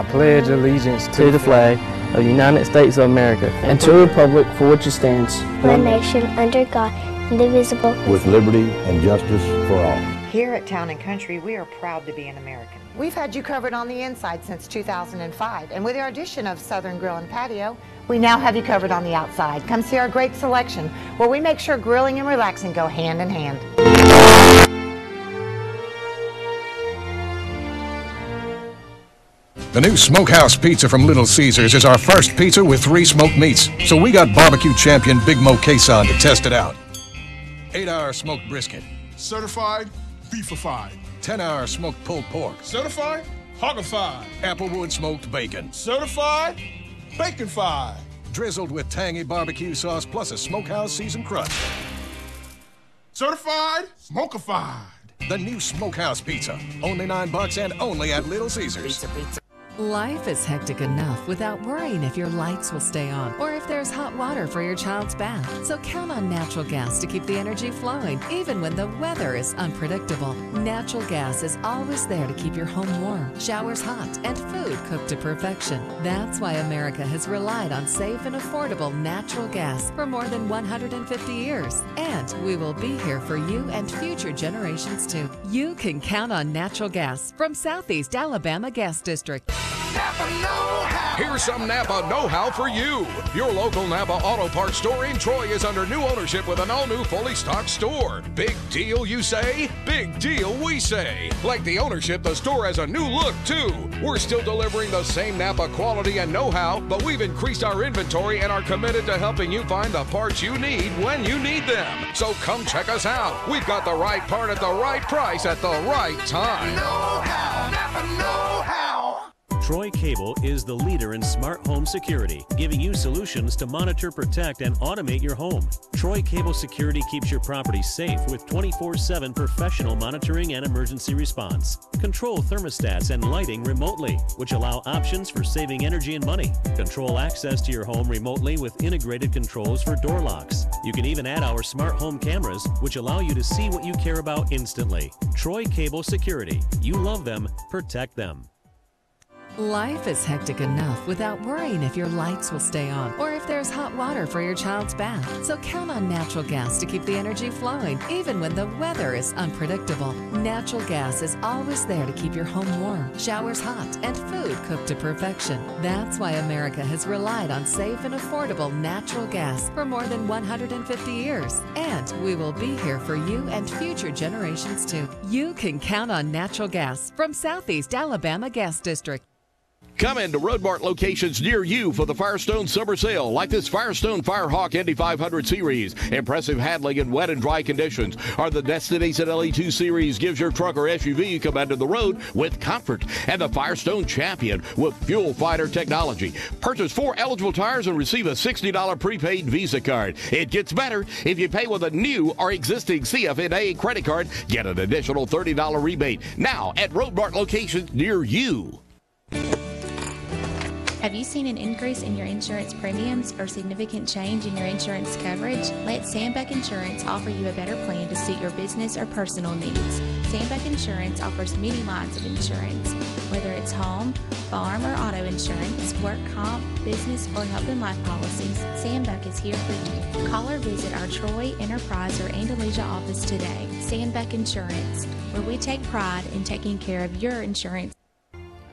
I pledge allegiance to the flag of the United States of America and to the republic for which it stands, one nation under God, indivisible, with liberty and justice for all. Here at Town & Country, we are proud to be an American. We've had you covered on the inside since 2005, and with our addition of Southern Grill and Patio, we now have you covered on the outside. Come see our great selection, where we make sure grilling and relaxing go hand in hand. The new Smokehouse Pizza from Little Caesars is our first pizza with 3 smoked meats. So we got barbecue champion Big Mo Queson to test it out. 8-hour smoked brisket. Certified beefified. 10-hour smoked pulled pork. Certified hoggified. Applewood smoked bacon. Certified baconfied. Drizzled with tangy barbecue sauce plus a smokehouse seasoned crust. Certified smokified. The new Smokehouse Pizza. Only $9 and only at Little Caesars. Life is hectic enough without worrying if your lights will stay on or if there's hot water for your child's bath. So count on natural gas to keep the energy flowing, even when the weather is unpredictable. Natural gas is always there to keep your home warm, showers hot, and food cooked to perfection. That's why America has relied on safe and affordable natural gas for more than 150 years. And we will be here for you and future generations too. You can count on natural gas from Southeast Alabama Gas District. Napa know-how. Here's some Napa know-how for you. Your local Napa Auto Parts store in Troy is under new ownership with an all-new fully stocked store. Big deal, you say? Big deal, we say. Like the ownership, the store has a new look, too. We're still delivering the same Napa quality and know-how, but we've increased our inventory and are committed to helping you find the parts you need when you need them. So come check us out. We've got the right part at the right price at the right time. Know-how. Napa know-how. Troy Cable is the leader in smart home security, giving you solutions to monitor, protect, and automate your home. Troy Cable Security keeps your property safe with 24/7 professional monitoring and emergency response. Control thermostats and lighting remotely, which allow options for saving energy and money. Control access to your home remotely with integrated controls for door locks. You can even add our smart home cameras, which allow you to see what you care about instantly. Troy Cable Security. You love them, protect them. Life is hectic enough without worrying if your lights will stay on or if there's hot water for your child's bath. So count on natural gas to keep the energy flowing, even when the weather is unpredictable. Natural gas is always there to keep your home warm, showers hot, and food cooked to perfection. That's why America has relied on safe and affordable natural gas for more than 150 years. And we will be here for you and future generations too. You can count on natural gas from Southeast Alabama Gas District. Come into Road Mart locations near you for the Firestone Summer Sale, like this Firestone Firehawk Indy 500 Series. Impressive handling in wet and dry conditions. Or the Destination LE2 Series gives your truck or SUV come to the road with comfort. And the Firestone Champion with Fuel Fighter technology. Purchase 4 eligible tires and receive a $60 prepaid Visa card. It gets better. If you pay with a new or existing CFNA credit card, get an additional $30 rebate. Now at Road Mart locations near you. Have you seen an increase in your insurance premiums or significant change in your insurance coverage? Let Sandbeck Insurance offer you a better plan to suit your business or personal needs. Sandbeck Insurance offers many lines of insurance, whether it's home, farm, or auto insurance, work comp, business, or health and life policies. Sandbeck is here for you. Call or visit our Troy, Enterprise, or Andalusia office today. Sandbeck Insurance, where we take pride in taking care of your insurance.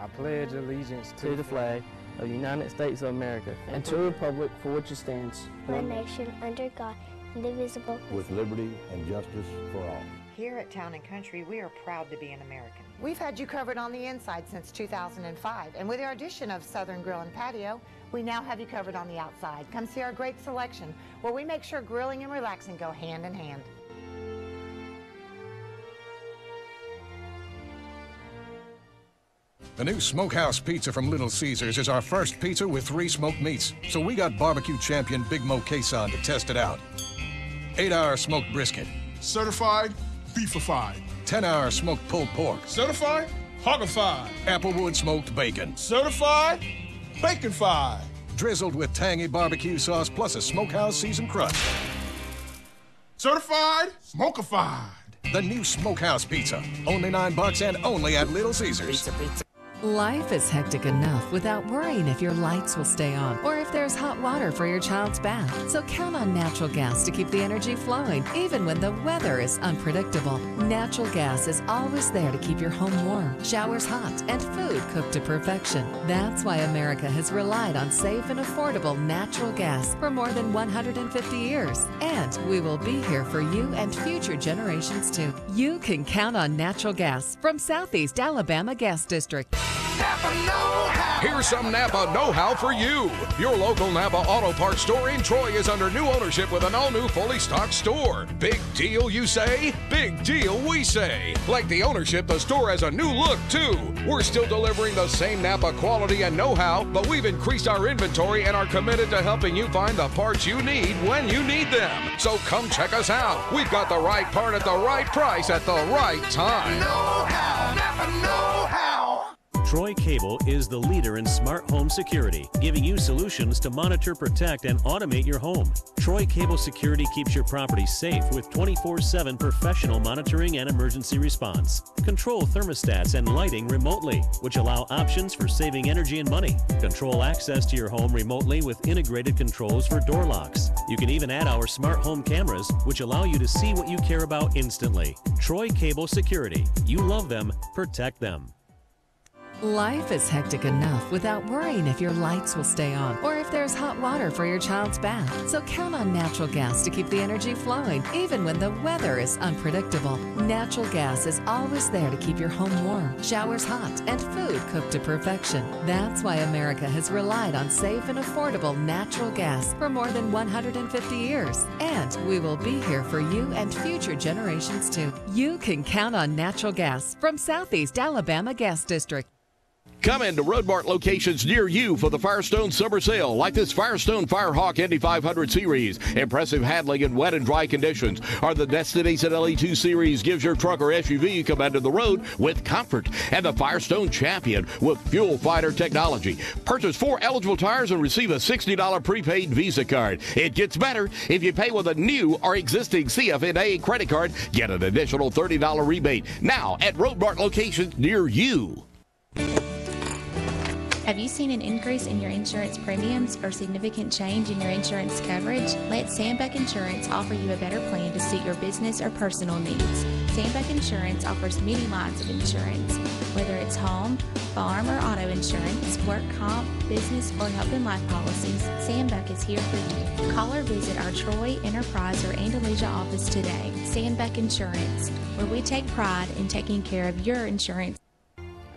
I pledge allegiance to the flag of the United States of America and to the republic for which it stands, one nation under God, indivisible, with liberty and justice for all. Here at Town & Country, we are proud to be an American. We've had you covered on the inside since 2005, and with our addition of Southern Grill and Patio, we now have you covered on the outside. Come see our great selection, where we make sure grilling and relaxing go hand in hand. The new Smokehouse Pizza from Little Caesars is our first pizza with 3 smoked meats. So we got barbecue champion Big Mo Queson to test it out. 8-hour smoked brisket. Certified beefified. 10-hour smoked pulled pork. Certified hoggified. Applewood smoked bacon. Certified baconfied. Drizzled with tangy barbecue sauce plus a smokehouse seasoned crust. Certified smokified. The new Smokehouse Pizza. Only $9 and only at Little Caesars. Life is hectic enough without worrying if your lights will stay on or if there's hot water for your child's bath. So count on natural gas to keep the energy flowing, even when the weather is unpredictable. Natural gas is always there to keep your home warm, showers hot, and food cooked to perfection. That's why America has relied on safe and affordable natural gas for more than 150 years. And we will be here for you and future generations too. You can count on natural gas from Southeast Alabama Gas District. Napa know-how. Here's some Napa know-how for you. Your local Napa Auto Parts store in Troy is under new ownership with an all-new fully stocked store. Big deal, you say? Big deal, we say. Like the ownership, the store has a new look, too. We're still delivering the same Napa quality and know-how, but we've increased our inventory and are committed to helping you find the parts you need when you need them. So come check us out. We've got the right part at the right price at the right time. Know-how. Napa know-how. Troy Cable is the leader in smart home security, giving you solutions to monitor, protect, and automate your home. Troy Cable Security keeps your property safe with 24/7 professional monitoring and emergency response. Control thermostats and lighting remotely, which allow options for saving energy and money. Control access to your home remotely with integrated controls for door locks. You can even add our smart home cameras, which allow you to see what you care about instantly. Troy Cable Security. You love them, protect them. Life is hectic enough without worrying if your lights will stay on or if there's hot water for your child's bath. So count on natural gas to keep the energy flowing, even when the weather is unpredictable. Natural gas is always there to keep your home warm, showers hot, and food cooked to perfection. That's why America has relied on safe and affordable natural gas for more than 150 years. And we will be here for you and future generations too. You can count on natural gas from Southeast Alabama Gas District. Come into Road Mart locations near you for the Firestone Summer Sale, like this Firestone Firehawk Indy 500 Series. Impressive handling in wet and dry conditions. Or the Destination LE2 Series gives your truck or SUV command of the road with comfort. And the Firestone Champion with fuel fighter technology. Purchase 4 eligible tires and receive a $60 prepaid Visa card. It gets better. If you pay with a new or existing CFNA credit card, get an additional $30 rebate. Now at Road Mart locations near you. Have you seen an increase in your insurance premiums or significant change in your insurance coverage? Let Sandbeck Insurance offer you a better plan to suit your business or personal needs. Sandbeck Insurance offers many lines of insurance, whether it's home, farm, or auto insurance, work comp, business, or health and life policies. Sandbeck is here for you. Call or visit our Troy, Enterprise, or Andalusia office today. Sandbeck Insurance, where we take pride in taking care of your insurance.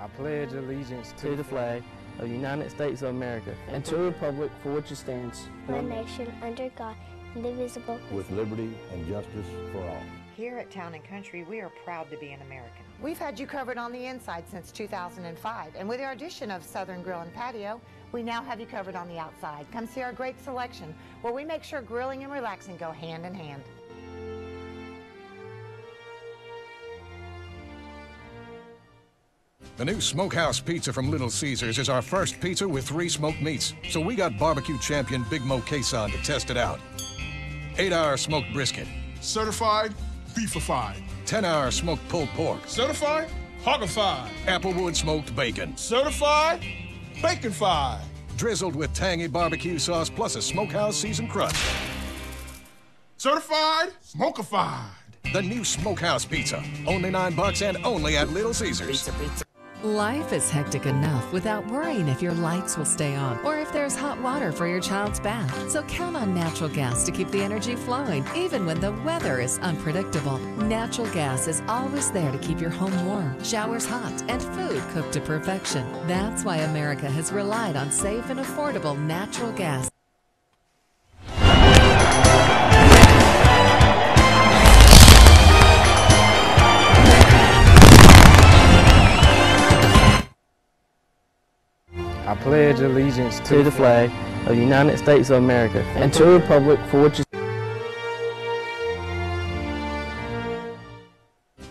I pledge allegiance to the flag of the United States of America and to the republic for which it stands, one nation under God, indivisible, with liberty and justice for all. Here at Town & Country, we are proud to be an American. We've had you covered on the inside since 2005, and with our addition of Southern Grill and Patio, we now have you covered on the outside. Come see our great selection, where we make sure grilling and relaxing go hand in hand. The new Smokehouse Pizza from Little Caesars is our first pizza with 3 smoked meats. So we got barbecue champion Big Mo Queson to test it out. 8-hour smoked brisket. Certified beefified. 10-hour smoked pulled pork. Certified hoggified. Applewood smoked bacon. Certified baconfied. Drizzled with tangy barbecue sauce plus a smokehouse seasoned crust. Certified smokified. The new Smokehouse Pizza. Only $9 and only at Little Caesars. Life is hectic enough without worrying if your lights will stay on or if there's hot water for your child's bath. So count on natural gas to keep the energy flowing, even when the weather is unpredictable. Natural gas is always there to keep your home warm, showers hot, and food cooked to perfection. That's why America has relied on safe and affordable natural gas. I pledge allegiance to the flag of the United States of America and to the republic for which it stands.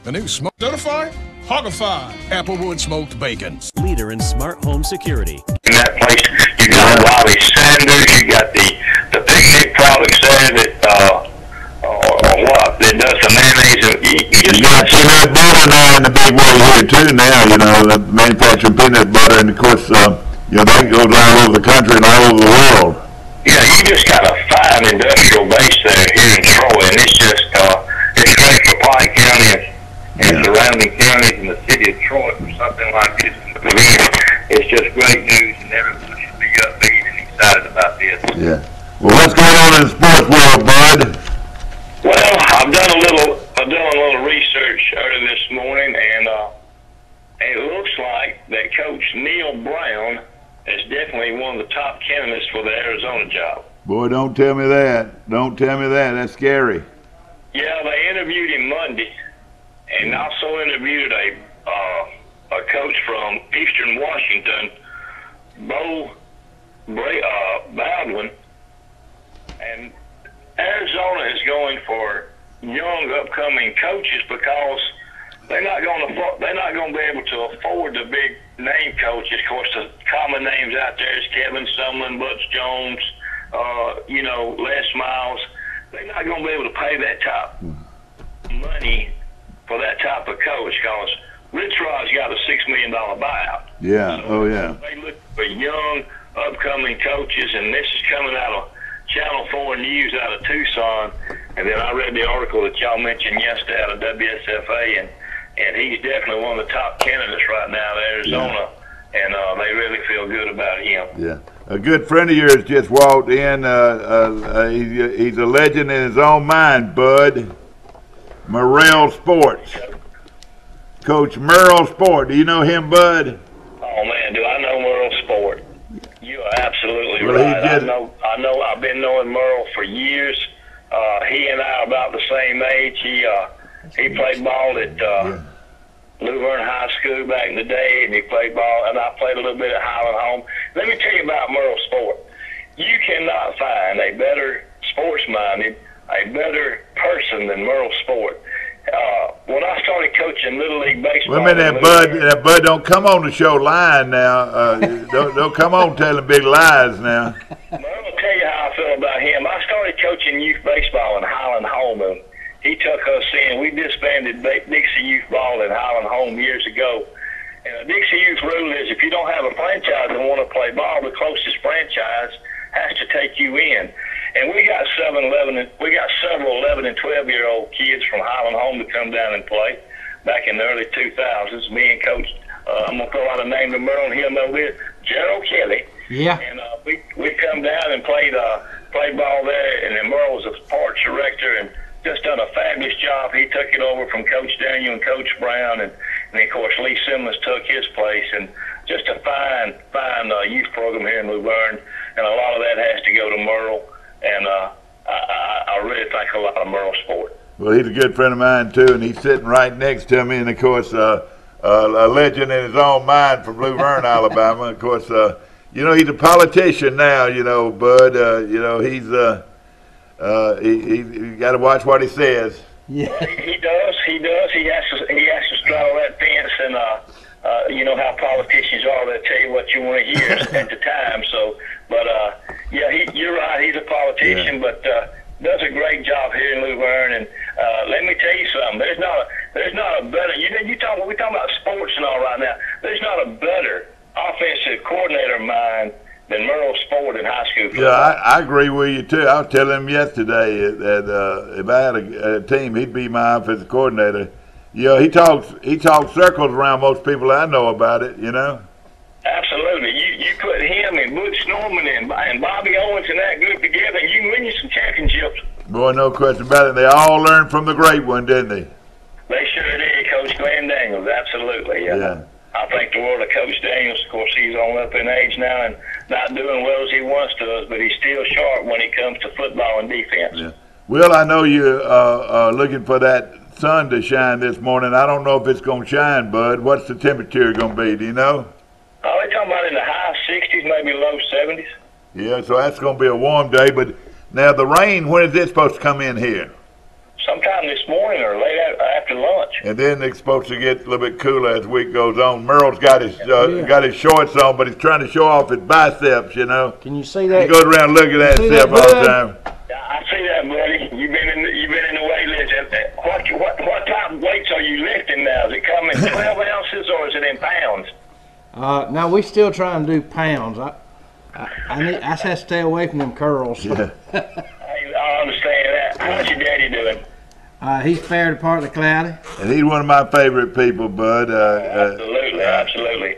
The new Certified hoggified. Applewood smoked bacon. Leader in smart home security. In that place, you got a Wiley Sanders, you got the picnic products there that does the mayonnaise. You just got some red butter now in the big big way here too now, you know, the manufacturing peanut butter, and of course, you know, that goes all over the country and all over the world. Yeah, you just got a fine industrial base there here in Troy, and it's just, it's great for Pike County and surrounding counties in the city of Troy for something like this. It's just great news, and everyone should be upbeat and excited about this. Yeah. Well, what's going on in the sports world, Bud? Well, I've done a little research earlier this morning, and it looks like that Coach Neil Brown is definitely one of the top candidates for the Arizona job. Boy, don't tell me that. Don't tell me that. That's scary. Yeah, they interviewed him Monday, and also interviewed a coach from Eastern Washington, Bo Baldwin, and Arizona is going for young upcoming coaches because they're not going to be able to afford the big name coaches. Of course, the common names out there is Kevin Sumlin, Butch Jones, you know, Les Miles. They're not going to be able to pay that type money for that type of coach because Rich Rod's got a $6 million buyout. Yeah. So oh yeah. they look for young upcoming coaches, and this is coming out of Channel 4 News out of Tucson, and then I read the article that y'all mentioned yesterday out of WSFA, and he's definitely one of the top candidates right now in Arizona, and they really feel good about him. Yeah. A good friend of yours just walked in. He's a legend in his own mind, Bud. Merrell Sports. Coach Merrell Sport. Do you know him, Bud? Oh, man, do I know Merle Sport? You are absolutely Well, right. I know. I've been knowing Merle for years. He and I are about the same age. He played ball at Luverne High School back in the day, and he played ball, and I played a little bit at Highland Home. Let me tell you about Merle Sport. You cannot find a better sports-minded, a better person than Merle Sport. When I started coaching Little League Baseball... Wait a minute, that Bud don't come on the show lying now. Don't come on telling big lies now. Well, I'm going to tell you how I feel about him. I started coaching youth baseball in Highland Home, and he took us in. We disbanded Dixie Youth Ball in Highland Home years ago. And the Dixie Youth rule is if you don't have a franchise and want to play ball, the closest franchise has to take you in. And we got several 11 and 12-year-old kids from Highland Home to come down and play back in the early 2000s. Me and Coach, I'm going to throw out a name to Merle, and he'll know this, Gerald Kelly. Yeah. And we come down and played ball there, and then Merle was a sports director and just done a fabulous job. He took it over from Coach Daniel and Coach Brown, and of course Lee Simmons took his place, and just a fine youth program here in Luverne, and a lot of that has to go to Merle. And I really think a lot of Merle Sport. Well, he's a good friend of mine, too, and he's sitting right next to me. And, of course, a legend in his own mind from Luverne, Alabama. Of course, you know, he's a politician now, you know, Bud. You know, he's he got to watch what he says. Yeah. He does. He has to straddle that fence, and you know how politicians are. They'll tell you what you want to hear at the time. So, but yeah, you're right. He's a politician, but does a great job here in Luverne. And let me tell you something. There's not a better. We talking about sports and all right now. There's not a better offensive coordinator of mine than Merle Sport in high school football. Yeah, I agree with you too. I was telling him yesterday that if I had a team, he'd be my offensive coordinator. You know, he talks circles around most people I know about it. You know. Absolutely. You put him and Butch Norman and Bobby Owens and that group together, and you can win you some championships. Boy, no question about it. They all learned from the great one, didn't they? They sure did, Coach Glenn Daniels. Absolutely. Yeah. I think the world of Coach Daniels. Of course, he's on up in age now and not doing well as he once does, but he's still sharp when it comes to football and defense. Yeah. Will, I know you're looking for that sun to shine this morning. I don't know if it's going to shine, Bud. What's the temperature going to be? Do you know? Oh, they're talking about in the high 60s, maybe low 70s. Yeah, so that's going to be a warm day. But now the rain, when is it supposed to come in here? Sometime this morning or late after lunch. And then it's supposed to get a little bit cooler as the week goes on. Merle's got his shorts on, but he's trying to show off his biceps, you know. Can you see that? He goes around looking at himself all the time. Yeah, I see that, buddy. You've been in the weight list. What type of weights are you lifting now? Does it come in 12 ounces or is it in pounds? No, we still try and do pounds. I just have to stay away from them curls. Yeah. I understand that. How's your daddy doing? He's fared partly cloudy. And he's one of my favorite people, Bud. Absolutely.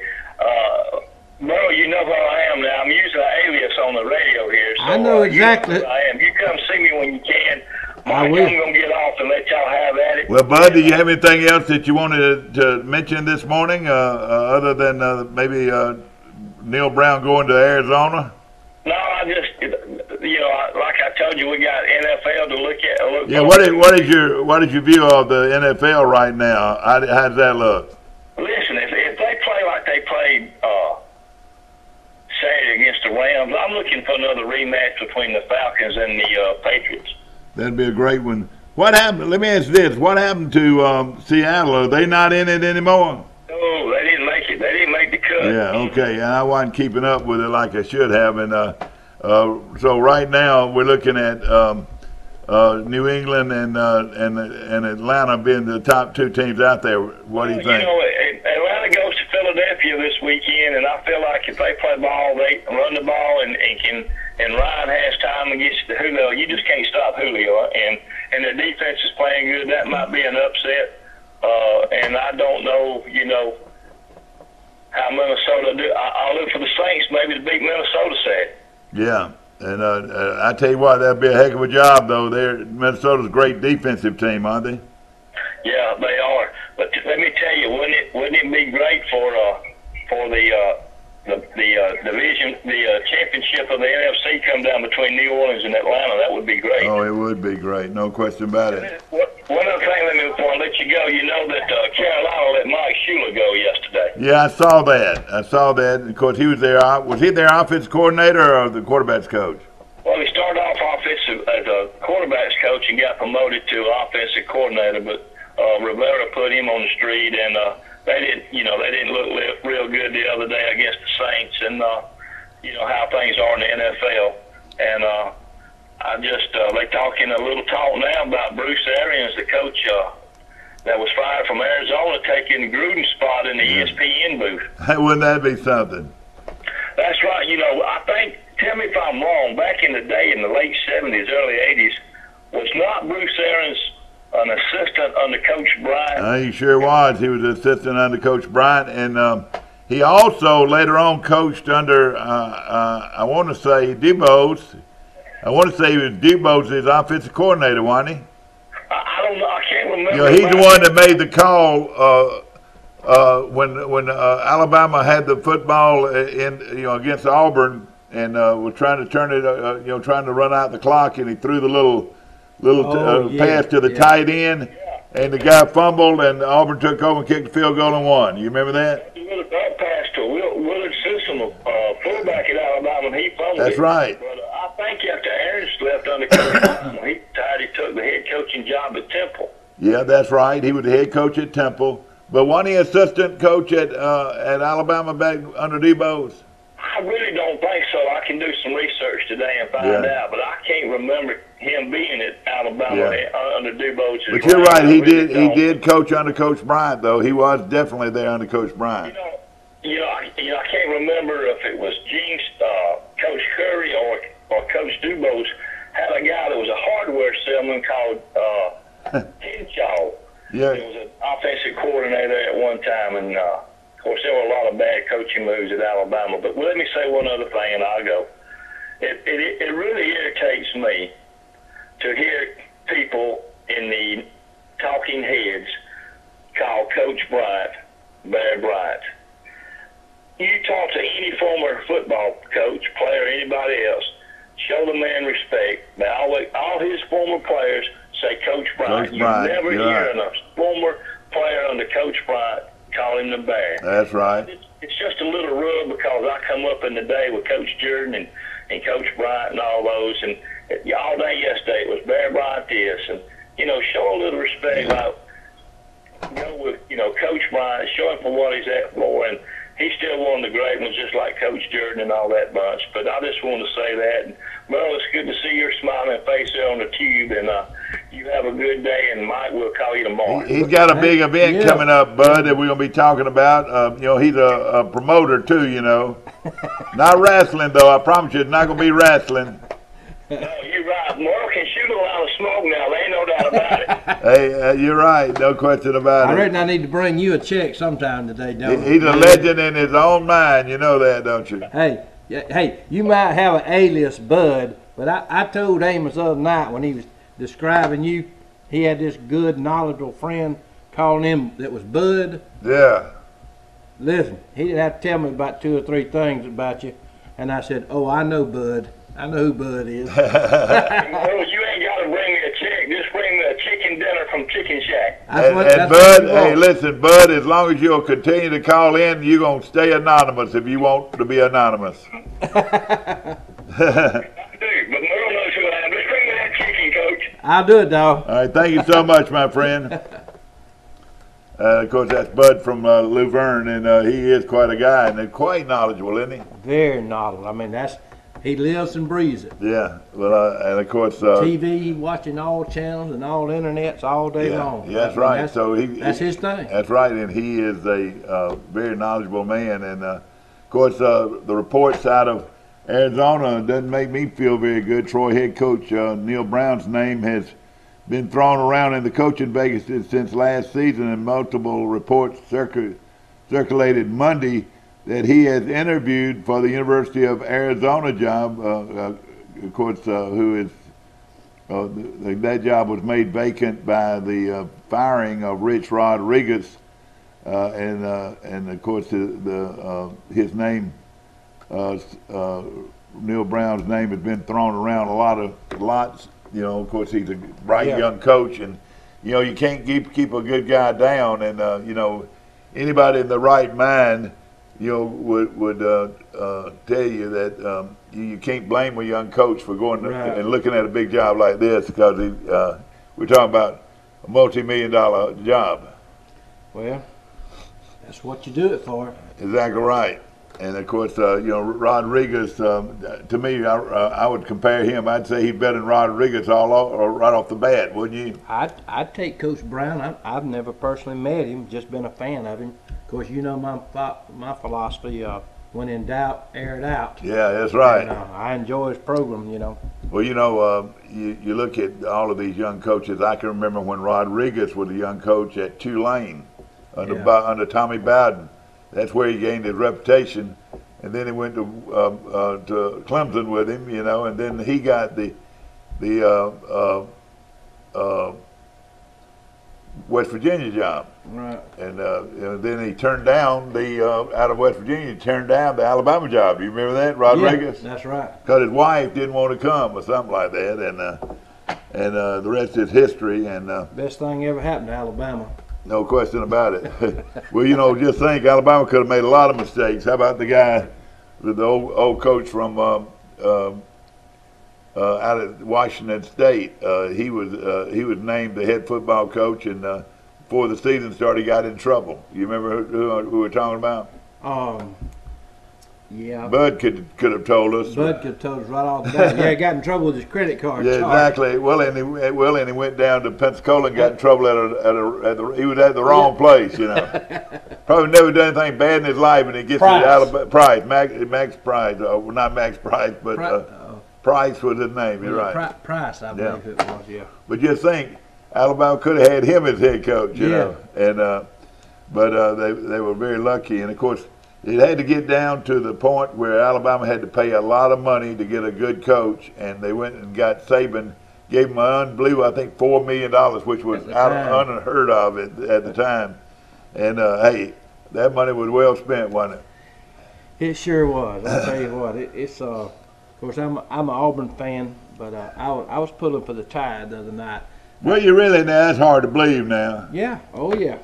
Bro, you know where I am now. I'm using an alias on the radio here. So, I know exactly. You know where I am. You come see me when you can. I will. I'm going to get off and let y'all have at it. Well, Bud, do you have anything else that you wanted to mention this morning, other than maybe Neil Brown going to Arizona? No, I just, like I told you, we got NFL to look at. Yeah, what is your view of the NFL right now? How does that look? Listen, if they play like they played Saturday against the Rams, I'm looking for another rematch between the Falcons and the Patriots. That'd be a great one. What happened? Let me ask this: what happened to Seattle? Are they not in it anymore? Oh, they didn't make it. They didn't make the cut. Yeah, okay. And I wasn't keeping up with it like I should have. And so right now we're looking at New England and Atlanta being the top two teams out there. What do you think? Atlanta goes to Philadelphia this weekend, and I feel like if they play ball, they run the ball, and Ryan has time and gets to Julio. You just can't stop Julio, and the defense is playing good. That might be an upset. And I don't know, how Minnesota do. I'll look for the Saints maybe to beat Minnesota Saturday. Yeah, and I tell you what, that'd be a heck of a job, though. Minnesota's a great defensive team, aren't they? Yeah, they are. But let me tell you, wouldn't it be great for the division, the championship of the NFC come down between New Orleans and Atlanta? That would be great. Oh, it would be great, no question about it. One other thing, before I let you go, you know that Carolina let Mike Shula go yesterday. Yeah, I saw that. Of course, he was there. Was he their offensive coordinator or the quarterback's coach? Well, he started off offensive as a quarterback's coach and got promoted to offensive coordinator, but Rivera put him on the street, and they didn't look real good the other day against the Saints, and how things are in the NFL. And they talking a little talk now about Bruce Arians, the coach that was fired from Arizona, taking Gruden's spot in the ESPN booth. Wouldn't that be something? That's right. I think, tell me if I'm wrong, back in the day, in the late 70s, early 80s, was not Bruce Arians an assistant under Coach Bryant? He sure was. He was an assistant under Coach Bryant, and he also later on coached under, I want to say, Dubose. I want to say he was Dubose's offensive coordinator, wasn't he? I don't know. I can't remember. He's the one that made the call when Alabama had the football against Auburn and was trying to turn it, trying to run out the clock, and he threw the little pass to the tight end, and the guy fumbled, and Auburn took over and kicked the field goal and won. You remember that? That pass to Willard Sissom, fullback at Alabama, and he fumbled. That's right. But I think after Arians left under Coach Bryant, he took the head coaching job at Temple. Yeah, that's right. He was the head coach at Temple. But wasn't he assistant coach at Alabama back under Dubose? I really don't think so. I can do some research today and find out, but I can't remember him being at Alabama under Dubose. But you're right. He did coach under Coach Bryant, though. He was definitely there under Coach Bryant. I can't remember if it was Gene, Coach Curry or Coach Dubose had a guy that was a hardware salesman called Henshaw. Yeah. He was an offensive coordinator at one time, and of course there were a lot of bad coaching moves at Alabama. But let me say one other thing, and I'll go. It really irritates me to hear people in the talking heads call Coach Bryant Bear Bryant. You talk to any former football coach, player, anybody else, show the man respect. Now, all his former players say Coach Bryant. You never hear a former player under Coach Bryant call him the Bear. That's right. It's just a little rub because I come up in the day with Coach Jordan and Coach Bryant and all those, and all day yesterday it was Bear Bryant this, and show a little respect. Like, go with Coach Bryant, show him for what he's at for, and he's still one of the great ones, just like Coach Jordan and all that bunch. But I just want to say that. And Merle, it's good to see your smiling face there on the tube, and you have a good day, and Mike will call you tomorrow. He's got a big event coming up, Bud, that we're going to be talking about. You know, he's a promoter, too, you know. Not wrestling, though. I promise you, it's not going to be wrestling. No, you're right. Merle can shoot a lot of smoke now. There ain't no doubt about it. Hey, you're right. No question about it. I reckon I need to bring you a check sometime today, don't I? He's a legend in his own mind. You know that, don't you? Hey, you might have an alias, Bud, but I told Amos the other night when he was describing you, he had this good, knowledgeable friend calling him that was Bud. Yeah. Listen, he didn't have to tell me about 2 or 3 things about you, and I said, oh, I know Bud. I know who Bud is. Merle, you ain't got to bring me a check. Just bring me a chicken dinner from Chicken Shack. And Bud, hey, listen, Bud, as long as you'll continue to call in, you're going to stay anonymous if you want to be anonymous. I do, but Merle knows who I am. Just bring me that chicken, Coach. I'll do it, dog. All right, thank you so much, my friend. Of course, that's Bud from Luverne, and he is quite a guy, and quite knowledgeable, isn't he? Very knowledgeable. I mean, he lives and breathes it. Yeah, well, and of course, TV, watching all channels and all internets all day long. Yeah, that's right. That's his thing. That's right, and he is a very knowledgeable man. And of course, the reports out of Arizona doesn't make me feel very good. Troy head coach Neil Brown's name has been thrown around in the coaching Vegas since last season, and multiple reports circulated Monday that he has interviewed for the University of Arizona job. Of course, that job was made vacant by the firing of Rich Rodriguez, and of course his name, Neil Brown's name, has been thrown around lots. You know, of course, he's a bright young coach, and you know you can't keep a good guy down, and you know anybody in the right mind, you know, would tell you that you can't blame a young coach for going and looking at a big job like this, because we're talking about a multi-million-dollar job. Well, that's what you do it for. Exactly right. And of course, you know, Rodriguez, to me, I would compare him. I'd say he's better than Rodriguez right off the bat, wouldn't you? I'd take Coach Brown. I've never personally met him, just been a fan of him. Of course, you know my philosophy, when in doubt, air it out. Yeah, that's right. And, I enjoy his program, you know. Well, you know, you look at all of these young coaches. I can remember when Rodriguez was a young coach at Tulane under Tommy Bowden. That's where he gained his reputation, and then he went to Clemson with him, you know, and then he got the West Virginia job. Right. And then he turned down out of West Virginia, he turned down the Alabama job. You remember that, Rodriguez? Yeah, that's right. Because his wife didn't want to come or something like that, and the rest is history. And best thing ever happened to Alabama. No question about it. Well, you know, just think Alabama could have made a lot of mistakes. How about the guy, the old coach from out of Washington State? He was named the head football coach, and before the season started, he got in trouble. You remember who we're talking about? Yeah. Bud could have told us. Bud could have told us right off the bat. Yeah, he got in trouble with his credit card. Yeah, exactly. Well, and he went down to Pensacola and got in trouble he was at the wrong place, you know. Probably never done anything bad in his life, and he gets Price, Max Price. Not Max Price, but Price was his name. You're right. Price, I believe it was. Yeah. But just think, Alabama could have had him as head coach, you know. And but they were very lucky, and of course, it had to get down to the point where Alabama had to pay a lot of money to get a good coach, and they went and got Saban, gave him an unbelievable, I think, $4 million, which was unheard of at the time. And, hey, that money was well spent, wasn't it? It sure was. I'll tell you what, it's of course, I'm an Auburn fan, but I was pulling for the Tide the other night. Well, you really, now, that's hard to believe now. Yeah, oh yeah.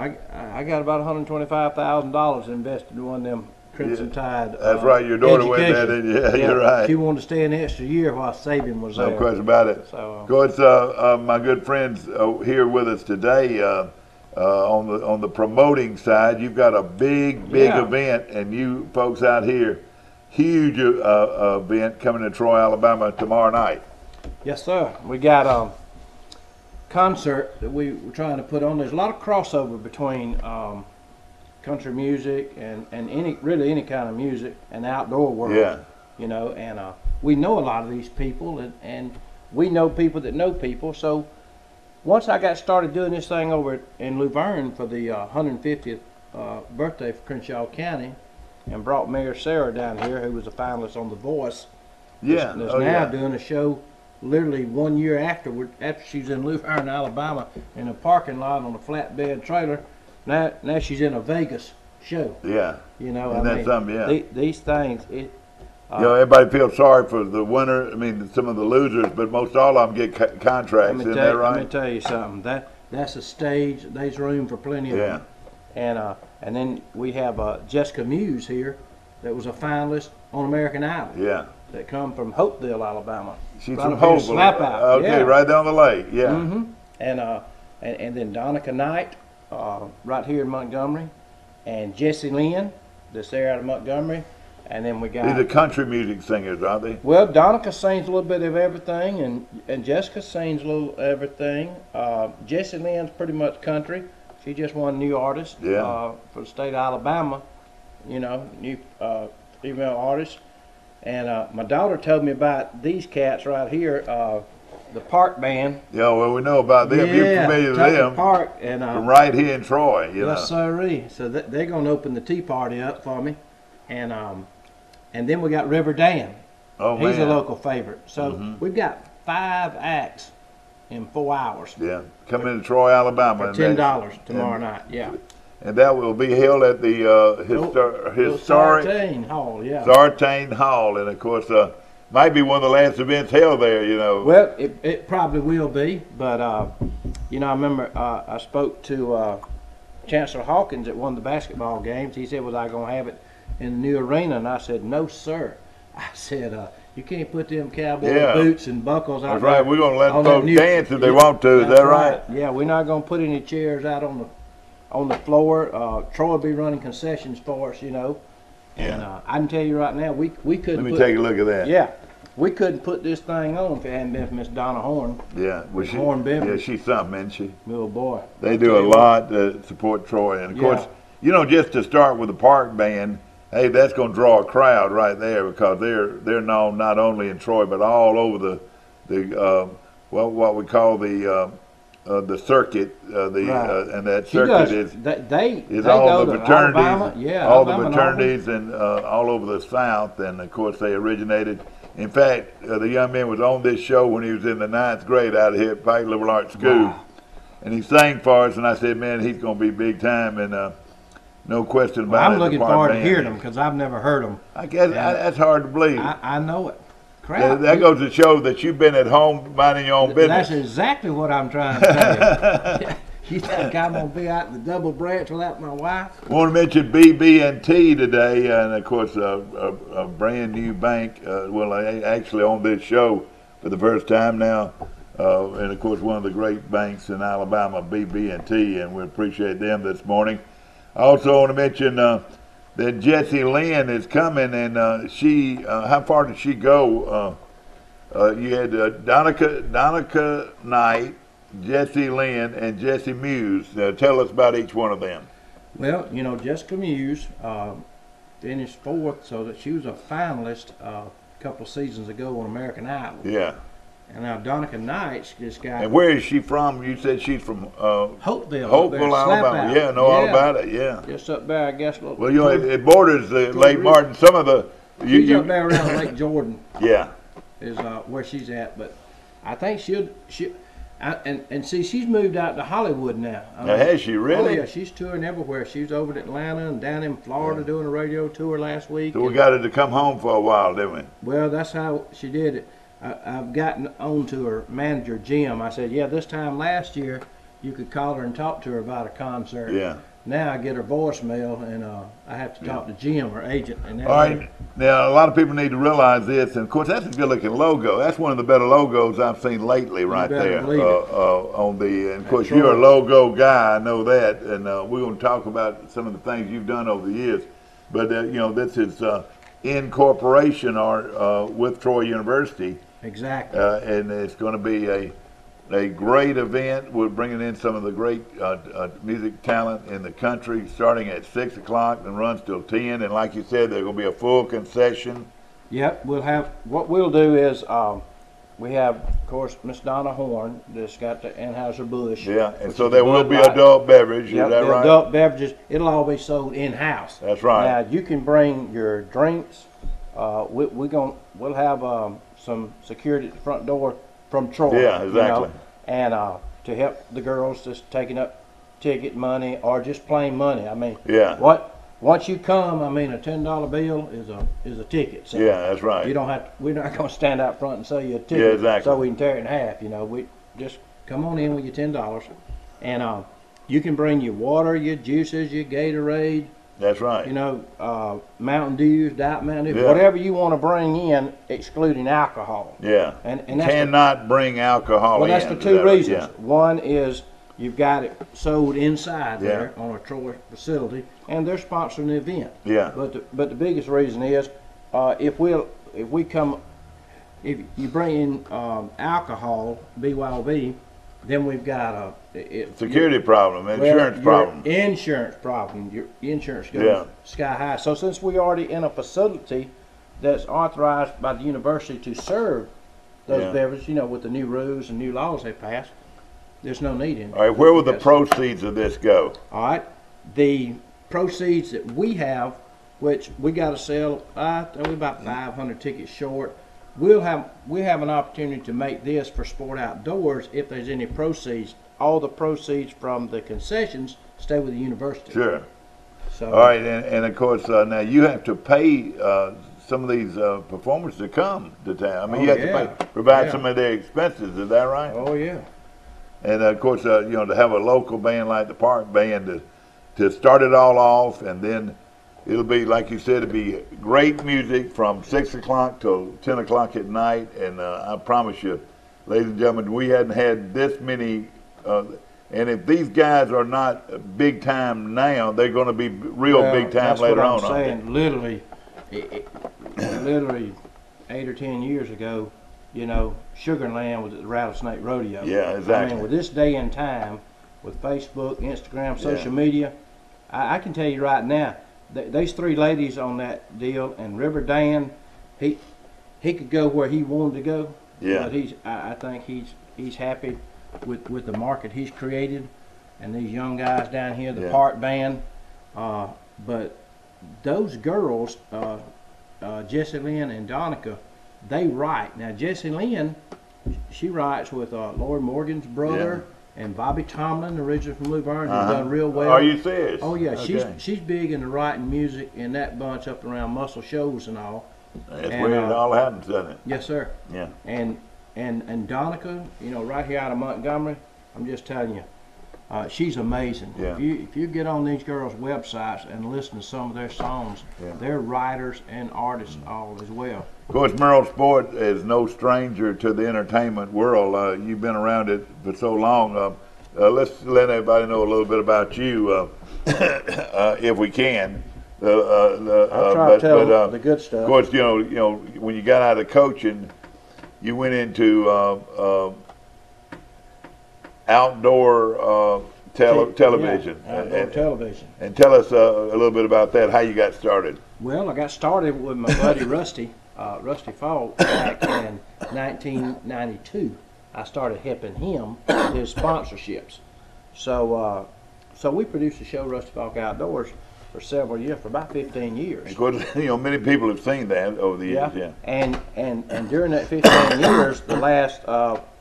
I got about $125,000 invested in one of them Crimson Tide. That's right. Your daughter went there, didn't you? Yeah, you're right. She wanted to stay an extra year while Saban was there. No question about it. So, of course, my good friends here with us today on the promoting side, you've got a big event, and you folks out here huge event coming to Troy, Alabama tomorrow night. Yes, sir. We got a concert that we're trying to put on. There's a lot of crossover between country music and really any kind of music and the outdoor world. Yeah. You know, and we know a lot of these people, and we know people that know people. So once I got started doing this thing over in Luverne for the 150th birthday for Crenshaw County, and brought Mayor Sarah down here, who was a finalist on The Voice. Yeah. That's now doing a show literally 1 year after she was in Luverne, Alabama, in a parking lot on a flatbed trailer. Now she's in a Vegas show. Yeah. You know, and that's something, yeah. These things, you know, everybody feels sorry for the winner. I mean, some of the losers, but most all of them get contracts. Isn't that right? Let me tell you something. That's a stage. There's room for plenty of them. And then we have Jessica Muse here, that was a finalist on American Idol. Yeah. That come from Hopeville, Alabama. She's from Hopeville. Okay, right down the lake. Yeah. Mm-hmm. And then Donica Knight, right here in Montgomery, and Jessie Lynn, that's there out of Montgomery. And then we got... These are country music singers, aren't they? Well, Donica sings a little bit of everything, and Jessica sings a little everything. Jessie Lynn's pretty much country. She just won New Artist for the state of Alabama, you know, new female artist. And my daughter told me about these cats right here, the Park Band. Yeah, well, we know about them. You're familiar with them. Park, and, from right here in Troy, you know. Yes, sirree. So they're going to open the tea party up for me. And then we got River Dan. Oh, He's man. a local favorite. So we've got 5 acts in 4 hours. Yeah, coming to Troy, Alabama. For $10 tomorrow night, yeah. And that will be held at the historic Sartain Hall, yeah. Sartain Hall, and of course, might be one of the last events held there, you know. Well, it probably will be, but you know, I remember I spoke to Chancellor Hawkins at one of the basketball games. He said, "Was I going to have it in the new arena?" And I said, "No, sir." I said, "You can't put them cowboy boots and buckles out." That's right. We're going to let folks dance if they want to. Is that right? Yeah, we're not going to put any chairs out on the floor. Troy will be running concessions for us, you know. And I can tell you right now, we couldn't. Let me take a look at that. Yeah, we couldn't put this thing on if it hadn't been for Miss Donna Horn. Yeah, well, Horn Beverly. Yeah, she's something, isn't she? Little boy. They do a lot to support Troy, and of course, you know, just to start with the Park Band. Hey, that's going to draw a crowd right there because they're known not only in Troy but all over the what we call the circuit. And that circuit is all the fraternities, all the fraternities, and all over the South. And of course, they originated. In fact, the young man was on this show when he was in the 9th grade out here at Pike Liberal Arts School, and he sang for us. And I said, "Man, he's going to be big time." And no question about it. I'm looking forward to hearing them because I've never heard them. I guess that's hard to believe. I know it. Crap. That goes to show that you've been at home minding your own business. That's exactly what I'm trying to tell you. You think I'm going to be out in the Double Branch without my wife? I want to mention BB&T today, and of course a brand new bank. Well, actually on this show for the first time now. And of course one of the great banks in Alabama, BB&T, and we appreciate them this morning. I also want to mention that Jessie Lynn is coming, and she, how far did she go? You had Donica Knight, Jessie Lynn, and Jessie Muse. Tell us about each one of them. Well, you know, Jessica Muse finished 4th, so that she was a finalist a couple of seasons ago on American Idol. Yeah. And now Donica Knight just got... And where is she from? You said she's from... Hopeville. Hopeville, Alabama. Yeah, know all about it, yeah. Just up there, I guess. Well, you know, it borders the Lake Martin. Some of the... She's up there around Lake Jordan. Yeah. Is where she's at. But I think she'll... And see, she's moved out to Hollywood now. Has she really? Oh, yeah, she's touring everywhere. She was over at Atlanta and down in Florida doing a radio tour last week. So we got her to come home for a while, didn't we? Well, that's how she did it. I've gotten on to her manager, Jim. I said, yeah, this time last year, you could call her and talk to her about a concert. Yeah. Now I get her voicemail, and I have to talk to Jim, her agent. And all right. Now, a lot of people need to realize this, and of course, that's a good-looking logo. That's one of the better logos I've seen lately, right there. On the, and of course, you're a logo guy. I know that, and we're going to talk about some of the things you've done over the years. But you know, this is in corporation or with Troy University. Exactly. And it's going to be a great event. We're bringing in some of the great music talent in the country, starting at 6 o'clock and runs till 10. And like you said, there's going to be a full concession. Yep, what we'll do is, we have, of course, Miss Donna Horn that's got the Anheuser-Busch. Yeah, and so there will be adult beverage, yep, is that right? Adult beverages, it'll all be sold in-house. That's right. Now, you can bring your drinks. We'll have some security at the front door from Troy. Yeah, exactly. And to help the girls just taking up ticket money or just plain money. I mean, yeah. Once you come, I mean, a $10 bill is a ticket. So yeah, that's right. You don't have. We're not going to stand out front and sell you a ticket. Yeah, exactly. So we can tear it in half. You know, we just come on in with your $10, and you can bring your water, your juices, your Gatorade. That's right. You know, Mountain Dews, Diet Mountain Dew, yeah. whatever you want to bring in, excluding alcohol. Yeah. And you cannot bring alcohol in. Well, that's for two reasons. Yeah. One is you've got it sold inside there on a Troy facility, and they're sponsoring the event. Yeah. But the biggest reason is if you bring in alcohol, BYOB, then we've got a security problem, insurance problem. Insurance problem. Your insurance goes sky high. So since we're already in a facility that's authorized by the university to serve those beverages, you know, with the new rules and new laws they passed, there's no need in it. All right, where will the proceeds of this go? All right, the proceeds that we have, which we got to sell, we're about 500 tickets short. We have an opportunity to make this for Sport Outdoors if there's any proceeds. All the proceeds from the concessions stay with the university. Sure. So, all right, and of course, now you have to pay some of these performers to come to town. I mean, you have to provide some of their expenses. Is that right? Oh yeah. And of course, you know, to have a local band like the Park Band to start it all off, and then it'll be, like you said, it'll be great music from 6 o'clock till 10 o'clock at night. And I promise you, ladies and gentlemen, we hadn't had this many. And if these guys are not big time now, they're going to be real big time later on. That's what I'm saying. Literally 8 or 10 years ago, you know, Sugarland was at the Rattlesnake Rodeo. Yeah, exactly. I mean, with this day and time, with Facebook, Instagram, social media, I can tell you right now, these three ladies on that deal, and River Dan, he could go where he wanted to go. Yeah. But I think he's happy with the market he's created, and these young guys down here, the Park Band. But those girls, Jessie Lynn and Donica, they write. Now Jessie Lynn, she writes with Lloyd Morgan's brother and Bobby Tomlin, originally from Louvain, who's done real well. Are you serious? Oh yeah, okay. she's big into writing music in that bunch up around Muscle Shoals and all. That's where it all happens, doesn't it? Yes, sir. Yeah. And Donica, you know, right here out of Montgomery, I'm just telling you, she's amazing. Yeah. If you get on these girls' websites and listen to some of their songs, they're writers and artists all as well. Of course, Merle Sport is no stranger to the entertainment world. You've been around it for so long. Let's let everybody know a little bit about you, if we can. I'll try to tell the good stuff. Of course, you know, when you got out of coaching, you went into outdoor television. Outdoor television. And tell us a little bit about that, how you got started. Well, I got started with my buddy Rusty Falk back in 1992. I started helping him with his sponsorships. So we produced the show Rusty Falk Outdoors for several years, for about 15 years. Of course, you know, many people have seen that over the years. Yeah. And during that 15 years, the last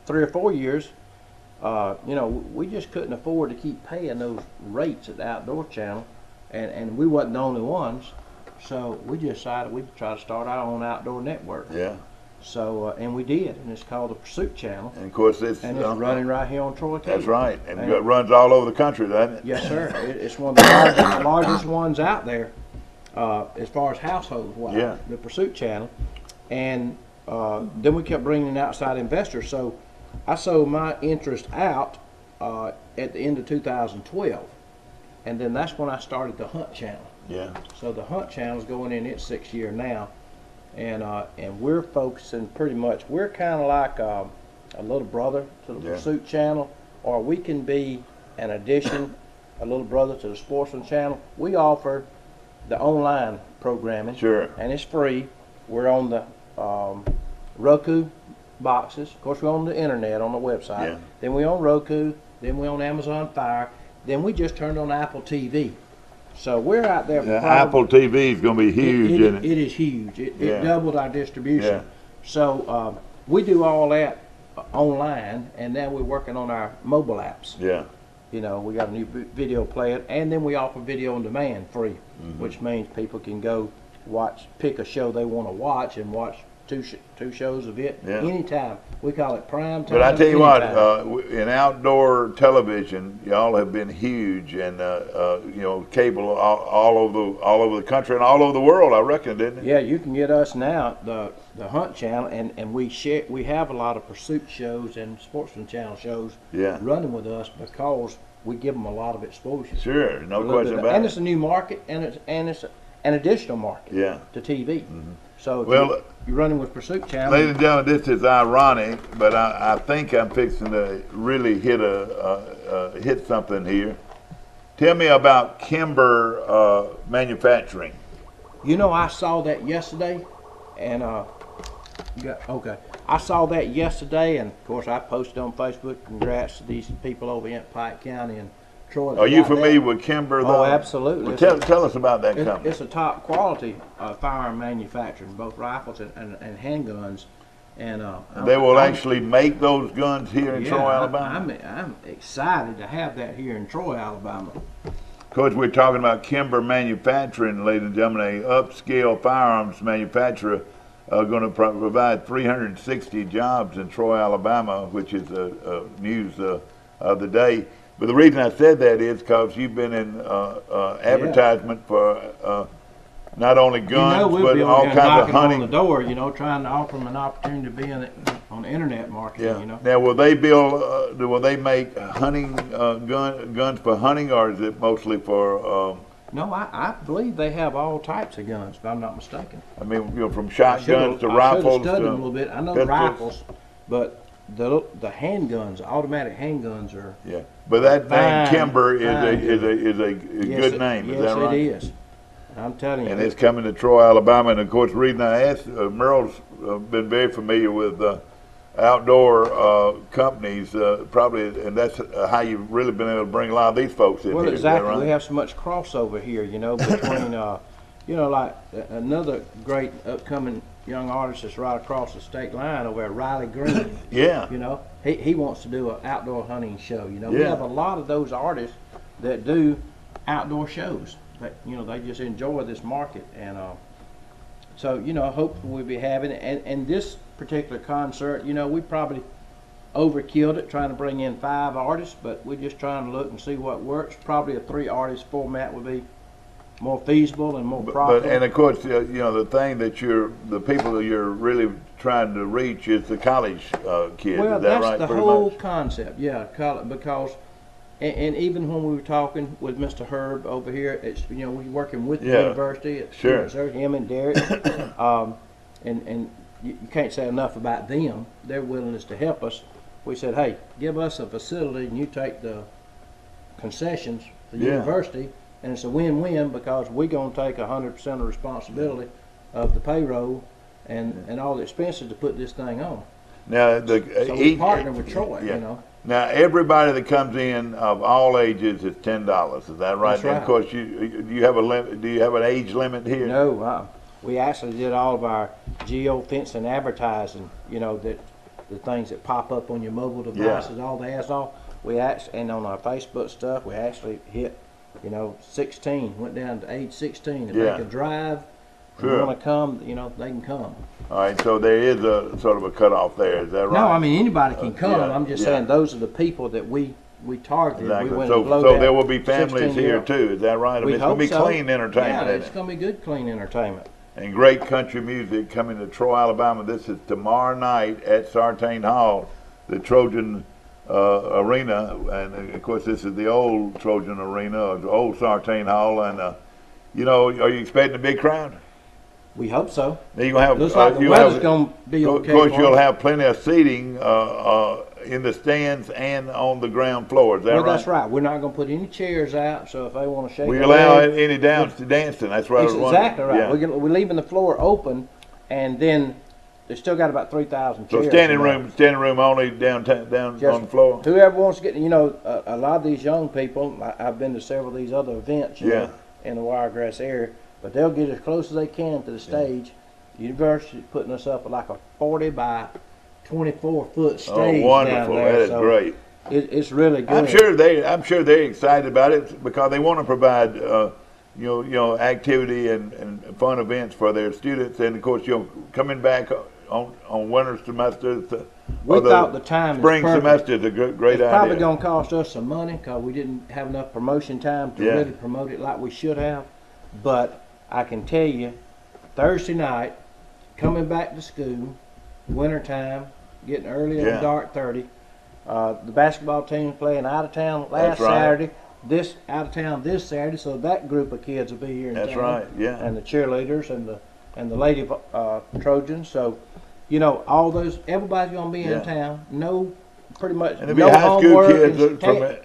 3 or 4 years, you know, we just couldn't afford to keep paying those rates at the Outdoor Channel, and we wasn't the only ones. So we decided we'd try to start our own outdoor network. Yeah. So and we did, and it's called the Pursuit Channel. And of course, it's running right here on Troy Cable. That's right, and it runs all over the country, doesn't it? Yes, sir. It's one of the largest ones out there as far as households wise. Yeah. The Pursuit Channel, and then we kept bringing in outside investors. So I sold my interest out at the end of 2012, and then that's when I started the Hunt Channel. Yeah. So the Hunt Channel's going in its 6th year now, and we're focusing pretty much. We're kind of like a little brother to the Pursuit Channel, or we can be an addition, a little brother to the Sportsman Channel. We offer the online programming. Sure. And it's free. We're on the Roku boxes. Of course, we're on the internet on the website. Yeah. Then we're on Roku. Then we're on Amazon Fire. Then we just turned on Apple TV. So we're out there. Apple TV is going to be huge, isn't it? It is huge. It doubled our distribution. Yeah. So we do all that online, and now we're working on our mobile apps. Yeah. You know, we got a new video player, and then we offer video on demand free, which means people can go pick a show they want to watch and watch two shows of it anytime. We call it prime time. But I tell you anytime. what, in outdoor television, y'all have been huge, and you know, cable all over the country and all over the world, I reckon, didn't it? Yeah, you can get us now, the Hunt Channel, and we have a lot of Pursuit shows and Sportsman Channel shows running with us because we give them a lot of exposure. Sure, no question about it. And it's a new market, and it's an additional market to TV. So if you're running with Pursuit Channel. Ladies and gentlemen, this is ironic, but I think I'm fixing to really hit something here. Tell me about Kimber Manufacturing. You know, I saw that yesterday, and I saw that yesterday, and of course I posted on Facebook. Congrats to these people over in Pike County and Troy. Are you familiar with Kimber, though? Oh, absolutely. Well, tell us about that company. It's a top quality firearm manufacturing, both rifles and handguns. And they will actually make those guns here in Troy, Alabama? I'm excited to have that here in Troy, Alabama. Of course, we're talking about Kimber Manufacturing, ladies and gentlemen, an upscale firearms manufacturer going to provide 360 jobs in Troy, Alabama, which is news of the day. But the reason I said that is because you've been in advertisement for not only guns, but all kinds of hunting. On the door, you know, trying to offer them an opportunity to be on the internet market. You know. Now, will they build? Will they make hunting guns for hunting, or is it mostly for? No, I believe they have all types of guns, if I'm not mistaken. I mean, you know, from shotguns to rifles. I studied a little bit. I know rifles, but the handguns, automatic handguns are. Yeah, but that name Kimber is a good name. Is that right? Yes, it is. I'm telling you. And it's coming to Troy, Alabama. And of course, the reason I asked, Merle's been very familiar with outdoor companies, probably, and that's how you've really been able to bring a lot of these folks in. Well, here, exactly. right? We have so much crossover here, you know, between, you know, like another great upcoming young artist that's right across the state line over at Riley Green. Yeah. You know, he wants to do an outdoor hunting show. You know, we have a lot of those artists that do outdoor shows. But, you know, they just enjoy this market, and so, you know, hopefully we'll be having it. And this particular concert, you know, we probably overkilled it trying to bring in 5 artists, but we're just trying to look and see what works. Probably a 3-artist format would be more feasible and more profitable. And of course, you know, the thing that the people that you're really trying to reach is the college kids. Well, is that that's right? the whole concept, yeah, because. And even when we were talking with Mr. Herb over here, it's, you know, we're working with the university. It's him and Derek, and you can't say enough about them. Their willingness to help us. We said, hey, give us a facility, and you take the concessions for the university, and it's a win-win because we're going to take 100% of responsibility of the payroll and all the expenses to put this thing on. Now, so we partner with Troy, you know. Now, everybody that comes in of all ages is $10. Is that right? That's right. And of course, do you have a limit? Do you have an age limit here? No, we actually did all of our geo-fencing advertising. You know, that the things that pop up on your mobile devices, all the ads, we actually, and on our Facebook stuff, we actually hit, you know, 16. Went down to age 16. If they can drive, if they want to come, you know, they can come. All right, so there is a sort of a cutoff there. Is that right? No, I mean anybody can come. I'm just saying those are the people that we targeted. Exactly. We went so there will be families here too. Is that right? I mean, it's going to be clean entertainment. Yeah, it's going to be good, clean entertainment. And great country music coming to Troy, Alabama. This is tomorrow night at Sartain Hall, the Trojan Arena, and of course this is the old Trojan Arena, or the old Sartain Hall, and You know, are you expecting a big crowd? We hope so. Now you're gonna have. Looks like the weather's gonna be okay. Of course, for you'll us. have plenty of seating in the stands and on the ground floor. Is that Well, right? that's right. We're not gonna put any chairs out, so if they want to shake. We their allow leg, any dancing. That's what I was wondering. exactly right. Yeah. We're leaving the floor open, and then they still got about 3,000 So chairs. standing in there. room only downtown, down Just on the floor. Whoever wants to get, you know, a lot of these young people, I've been to several of these other events, you know, in the Wiregrass area, but they'll get as close as they can to the stage. University putting us up at like a 40 by 24-foot stage. Oh, wonderful! Down there. That is So great. It's really good. I'm sure they're excited about it because they want to provide you know activity and fun events for their students, and of course coming back on winter semester. We thought the time spring is perfect. semester is a great idea. It's probably going to cost us some money because we didn't have enough promotion time to really promote it like we should have. But I can tell you, Thursday night, coming back to school, wintertime, getting early on dark 30. The basketball team's playing out of town last Saturday. This out of town this Saturday, so that group of kids will be here in town. That's right, yeah. And the cheerleaders and the lady Trojans. So, you know, all those, everybody's going to be in town. No, pretty much. And there'll be high school kids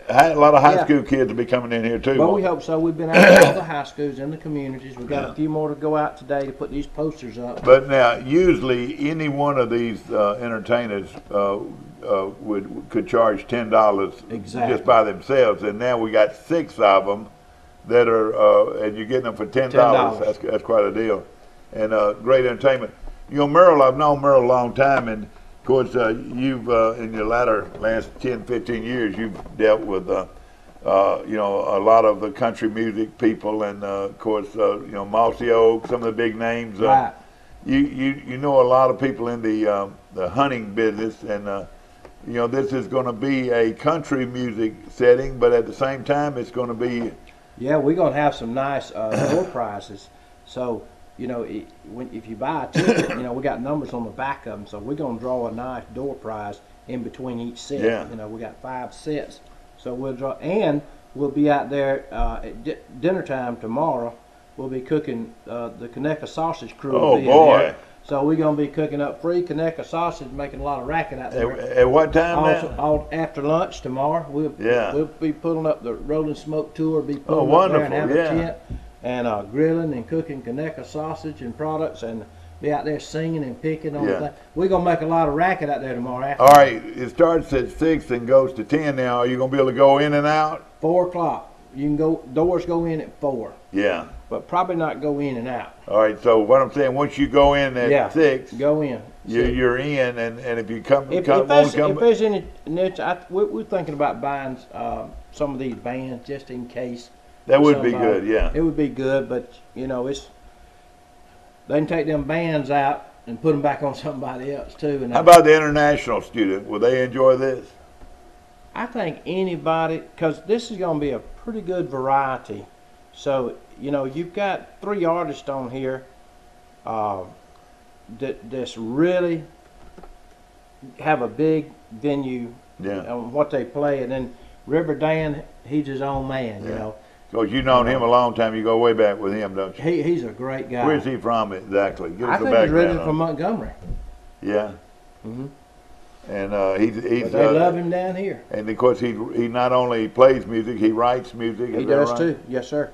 a lot of high school kids will be coming in here too. Well, we hope so. We've been out to all the high schools in the communities. We've got a few more to go out today to put these posters up. But now, usually, any one of these entertainers could charge $10 just by themselves, and now we got 6 of them that are, and you're getting them for $10. That's quite a deal, and great entertainment. You know, Merle, I've known Merle a long time, and of course, you've in your last 10, 15 years, you've dealt with you know, a lot of the country music people, and of course, you know, Mossy Oak, some of the big names. Right. You know a lot of people in the hunting business, and you know, this is going to be a country music setting, but at the same time, it's going to be. Yeah, we're going to have some nice door prizes. So, you know, if you buy a ticket, you know, we got numbers on the back of them, so we're going to draw a nice door prize in between each set. Yeah. You know, we got 5 sets, so we'll draw, and we'll be out there at dinner time tomorrow. We'll be cooking the Conecuh Sausage Crew. Oh, will be in boy. there. So we're going to be cooking up free Conecuh sausage, making a lot of racket out there. At what time now? All after lunch tomorrow. We'll be pulling up the Rolling Smoke Tour. Be pulling up there and have a tent and grilling and cooking Conecuh sausage and products, and be out there singing and picking on that. We're going to make a lot of racket out there tomorrow afternoon. All right, it starts at 6 and goes to 10 now. Are you going to be able to go in and out? 4 o'clock. You can go, doors go in at 4. Yeah. But probably not go in and out. All right, so what I'm saying, once you go in at 6, go in. You're in, and if you come, If there's any niche, we're thinking about buying some of these bands just in case. That would be good, yeah. It would be good, but you know, they can take them bands out and put them back on somebody else too. And how about the international student? Will they enjoy this? I think anybody, because this is going to be a pretty good variety. So, you know, you've got 3 artists on here that's really have a big venue on what they play. And then River Dan, he's his own man, you know. Because you've known him a long time. You go way back with him, don't you? He's a great guy. Where's he from exactly? Give us I a think he's originally background from Montgomery. Yeah. Mm-hmm. And he's they love him down here. And of course, he not only plays music, he writes music. He does too. Yes, sir.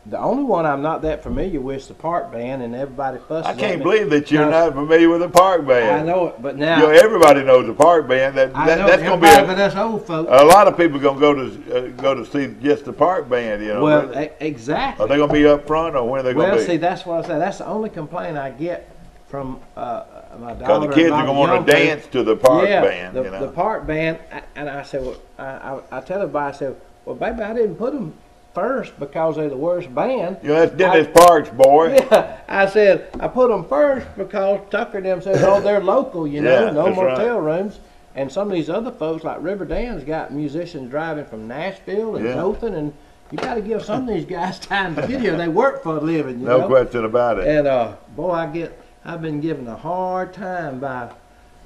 The only one I'm not that familiar with is the Park Band, and everybody fusses. I can't believe that you're not familiar with the Park Band. I know it, but now you know, everybody knows the Park Band. That's going to be but that's old folks. A lot of people going to go to see just the Park Band. You know. Well, exactly. Are they going to be up front, or when are they going to be? Well, see, that's what I say. That's the only complaint I get from my daughter. Because the kids are going to want to dance to the Park Band. The Park Band, and I said, well, I tell everybody, I said, well, baby, I didn't put them first because they're the worst band. You know, that's Dennis Parks, boy. Yeah, I said I put them first because Tucker and them said, oh, they're local, you know, no motel rooms. And some of these other folks, like River Dan's got musicians driving from Nashville and Dothan, and you got to give some of these guys time to get here. They work for a living, you know. No question about it. And boy, I've been given a hard time by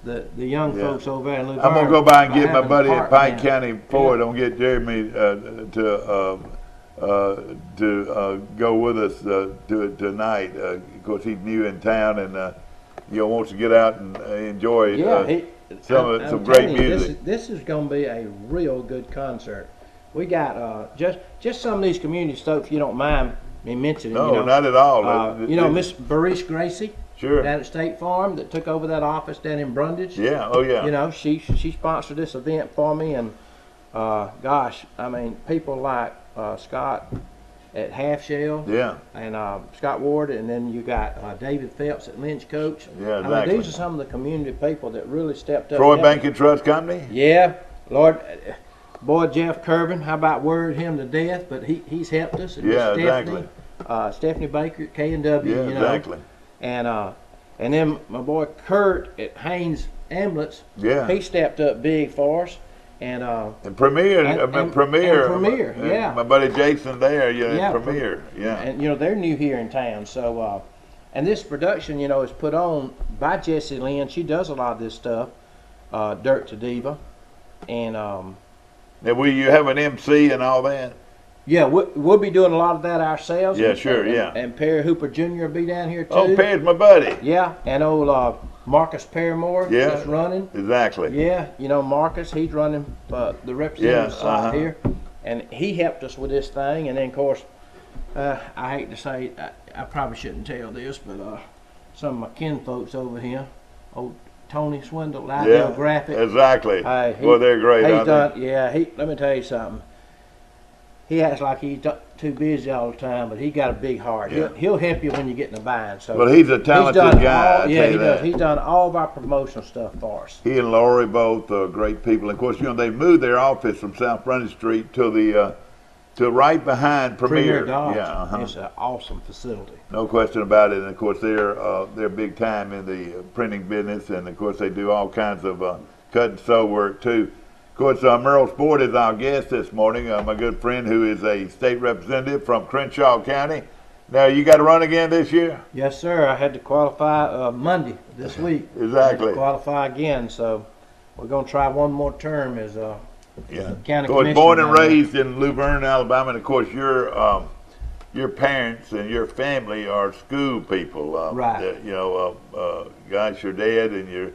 the young folks over there in Louisiana. I'm gonna go by and get my buddy at Pike County Ford. I'm gonna get Jeremy to go with us to tonight. Of course, he's new in town and wants to get out and enjoy some great music. This is going to be a real good concert. We got just some of these community stuff, if you don't mind me mentioning. No, not at all. Miss Barice Gracie. Sure. Down at State Farm that took over that office down in Brundage. Yeah, oh yeah. She sponsored this event for me, and gosh, I mean, people like Scott at Half Shell. Yeah. And Scott Ward, and then you got David Phelps at Lynch Coach. Yeah, exactly. I mean, these are some of the community people that really stepped up. Troy Bank and Trust Company. Yeah, Lord. Boy, Jeff Curvin, how about word him to death? But he's helped us. And yeah, Stephanie, exactly. Stephanie Baker at K&W. Yeah, exactly. And then my boy Kurt at Haynes Ambulance. Yeah. He stepped up big for us. And Premier, Premier, yeah. My buddy Jason there, Premier, yeah. And they're new here in town, so and this production, is put on by Jessie Lynn. She does a lot of this stuff, Dirt to Diva, and now will you have an MC and all that? Yeah, we'll be doing a lot of that ourselves. Yeah, sure, yeah. And Perry Hooper Jr. will be down here too. Oh, Perry's my buddy. Yeah, and old Marcus Paramore that's running. Exactly. Yeah, Marcus, he's running the representative side here, and he helped us with this thing. And then, of course, I hate to say, I probably shouldn't tell this, but some of my kin folks over here, old Tony Swindle, Lidell Graphic. Exactly. Well, they're great, aren't they? Let me tell you something. He acts like he's too busy all the time, but he got a big heart. Yeah. He'll help you when you get in a bind. So well, he's a talented guy. He does. He's done all of our promotional stuff for us. He and Lori both are great people. Of course, they moved their office from South Brundage Street to right behind Premier. Yeah, it's an awesome facility. No question about it. And of course, they're big time in the printing business, and of course, they do all kinds of cut and sew work too. Of course, Merle Sport is our guest this morning, my good friend who is a state representative from Crenshaw County. Now, you got to run again this year? Yes, sir. I had to qualify Monday this week. Exactly. I had to qualify again, so we're going to try one more term as county commissioner. Born and raised in Luverne, Alabama, and of course, your parents and your family are school people. Right. Gosh, your dad and your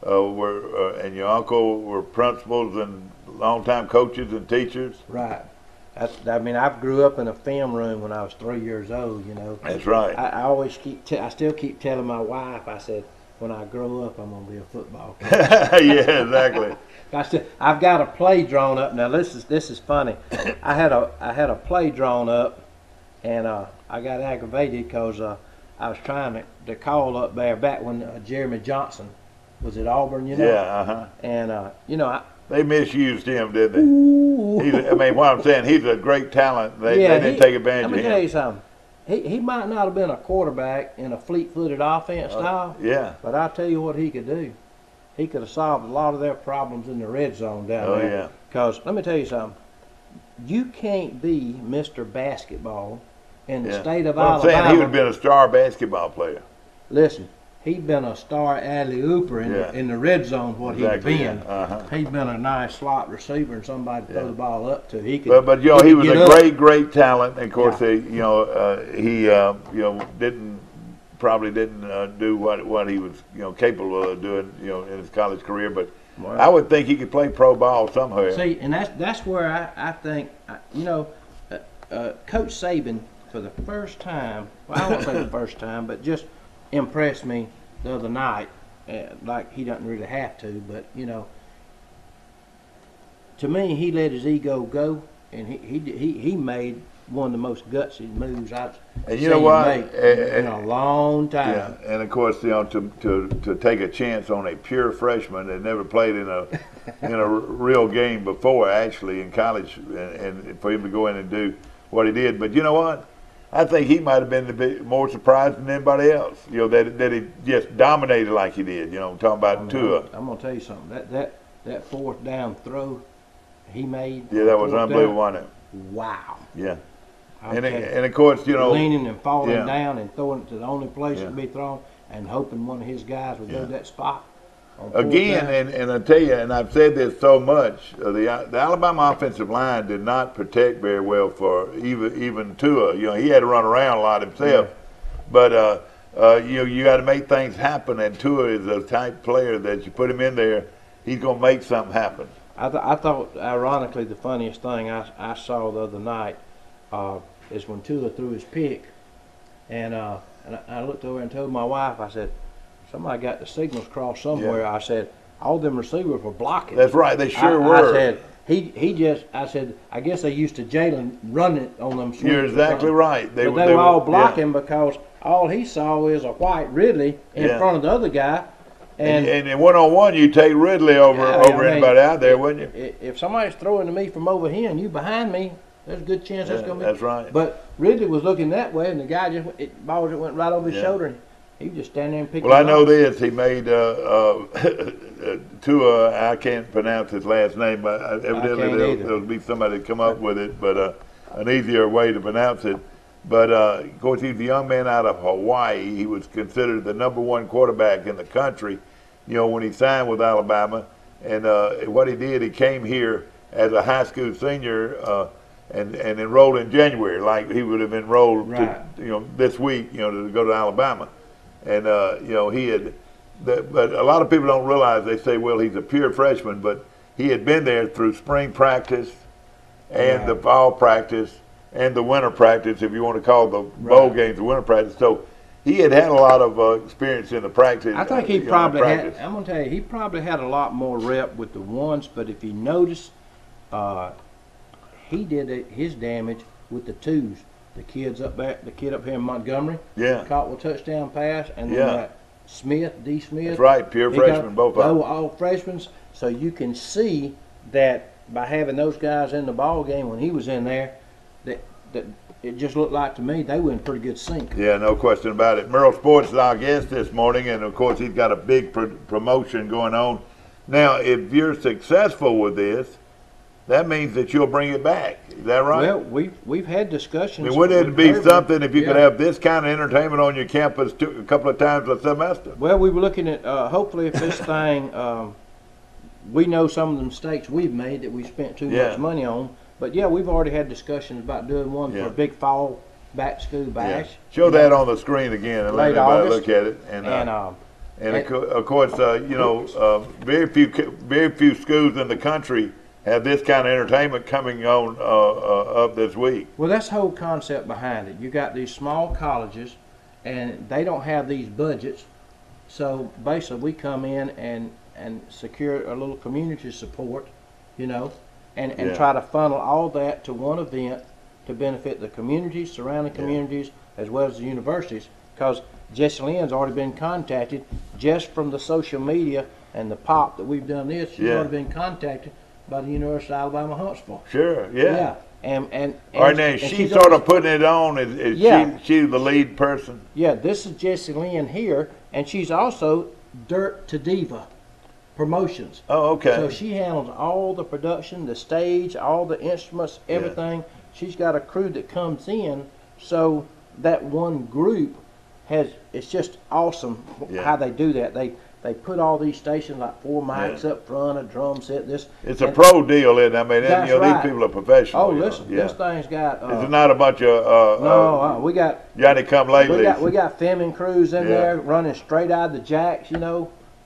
and your uncle were principals and longtime coaches and teachers. Right. I grew up in a film room when I was 3 years old. That's right. I always I still keep telling my wife. I said, when I grow up, I'm gonna be a football coach. Yeah, exactly. I've got a play drawn up. Now this is funny. I had a play drawn up, and I got aggravated because I was trying to call up there back when Jeremy Johnson was at Auburn, Yeah, And, they misused him, didn't they? What I'm saying, he's a great talent. They didn't take advantage of him. Let me tell you something. He might not have been a quarterback in a fleet-footed offense style. Yeah. But I'll tell you what he could do. He could have solved a lot of their problems in the red zone down there. Oh, yeah. Because, let me tell you something. You can't be Mr. Basketball in the state of Alabama. I'm saying he would have been a star basketball player. Listen. He'd been a star alley-ooper in the red zone. What exactly, he'd been. He'd been a nice slot receiver and somebody to throw the ball up to. He could. But he was a great talent. And of course, he probably didn't do what he was capable of doing in his college career. But I would think he could play pro ball somewhere. See, and that's where I think Coach Saban for the first time. Well, I won't say the first time, but just impressed me the other night, like he doesn't really have to, but to me he let his ego go, and he made one of the most gutsy moves I've seen him make in a long time. Yeah, and of course, to take a chance on a pure freshman that never played in a real game before, actually in college, and for him to go in and do what he did. But you know what? I think he might have been a bit more surprised than anybody else. That he just dominated like he did. Talking about Tua. I'm gonna tell you something. That fourth down throw he made. Yeah, that was unbelievable, wasn't it? Wow. Yeah. And of course, leaning and falling down and throwing it to the only place it could be thrown, and hoping one of his guys would go to that spot. Again, and I tell you, and I've said this so much, the Alabama offensive line did not protect very well for even Tua. You know, he had to run around a lot himself. Yeah. But you got to make things happen, and Tua is a type player that you put him in there, he's going to make something happen. I thought, ironically, the funniest thing I saw the other night is when Tua threw his pick, and I looked over and told my wife, I said, somebody got the signals crossed somewhere. Yeah. I said, all them receivers were blocking. That's right, they sure were. I said, I said, I guess they used to Jalen run it on them swings. You're exactly right. They were all blocking because all he saw is a white Ridley in front of the other guy. And in one-on-one, you take Ridley over anybody out there, wouldn't you? If somebody's throwing to me from over here and you behind me, there's a good chance that's going to be. That's right. But Ridley was looking that way, and the guy ball just went right over his shoulder. And he was just standing there and picking. Well, I know this. He made Tua. I can't pronounce his last name, but evidently there'll be somebody to come up with it, but an easier way to pronounce it. But of course, he's a young man out of Hawaii. He was considered the #1 quarterback in the country, you know, when he signed with Alabama. And what he did, he came here as a high school senior and enrolled in January, like he would have enrolled, this week, to go to Alabama. And he had, but a lot of people don't realize. They say, well, he's a pure freshman, but he had been there through spring practice and the fall practice and the winter practice, if you want to call the bowl games the winter practice. So he had a lot of experience in the practice. I think he probably had. I'm going to tell you, he probably had a lot more rep with the ones. But if you notice, he did his damage with the twos. The kid up here in Montgomery, caught with a touchdown pass, and then D. Smith. That's right, pure freshmen, both of them. All freshmen. So you can see that by having those guys in the ball game when he was in there, that it just looked like to me they were in pretty good sync. Yeah, no question about it. Merle Sports is our guest this morning, and of course he's got a big promotion going on. Now, if you're successful with this, that means that you'll bring it back. Is that right? Well, we've had discussions. I mean, wouldn't it be something if you could have this kind of entertainment on your campus a couple of times a semester? Well, we were looking at hopefully if this thing, we know some of the mistakes we've made that we spent too much money on. But yeah, we've already had discussions about doing one for a big fall back to school bash. Show that on the screen again and let everybody look at it. And of course, very few schools in the country have this kind of entertainment coming on up this week. Well, that's the whole concept behind it. You got these small colleges, and they don't have these budgets. So basically, we come in and secure a little community support, and try to funnel all that to one event to benefit the communities, surrounding communities, as well as the universities. Because Jesse Lynn's already been contacted just from the social media and the pop that we've done this. She's already been contacted by the University of Alabama Huntsville. Sure, yeah. And all right, now she's sort of putting it on. Is she the lead person? Yeah, this is Jesse Lynn here, and she's also Dirt to Diva Promotions. Oh, okay. So she handles all the production, the stage, all the instruments, everything. Yeah. She's got a crew that comes in, so that one group it's just awesome how they do that. They put all these stations, like 4 mics up front, a drum set. It's a pro deal, isn't it? I mean, these people are professional. Oh, listen, this thing's got. It's not a bunch of. We got Johnny-come-lately. We got filming crews in there running straight out of the jacks,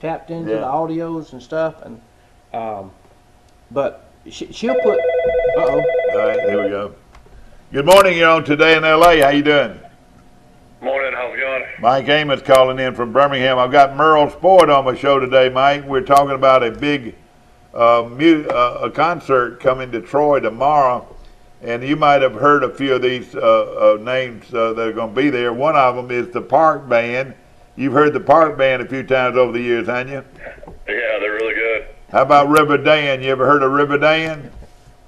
tapped into the audios and stuff, and but she'll put. All right, here we go. Good morning, you're on Today in L.A. How you doing? Morning, how's it going? Mike Amos calling in from Birmingham. I've got Merle Sport on my show today, Mike. We're talking about a big a concert coming to Troy tomorrow, and you might have heard a few of these names that are going to be there. One of them is the Park Band. You've heard the Park Band a few times over the years, haven't you? Yeah, they're really good. How about River Dan? You ever heard of River Dan?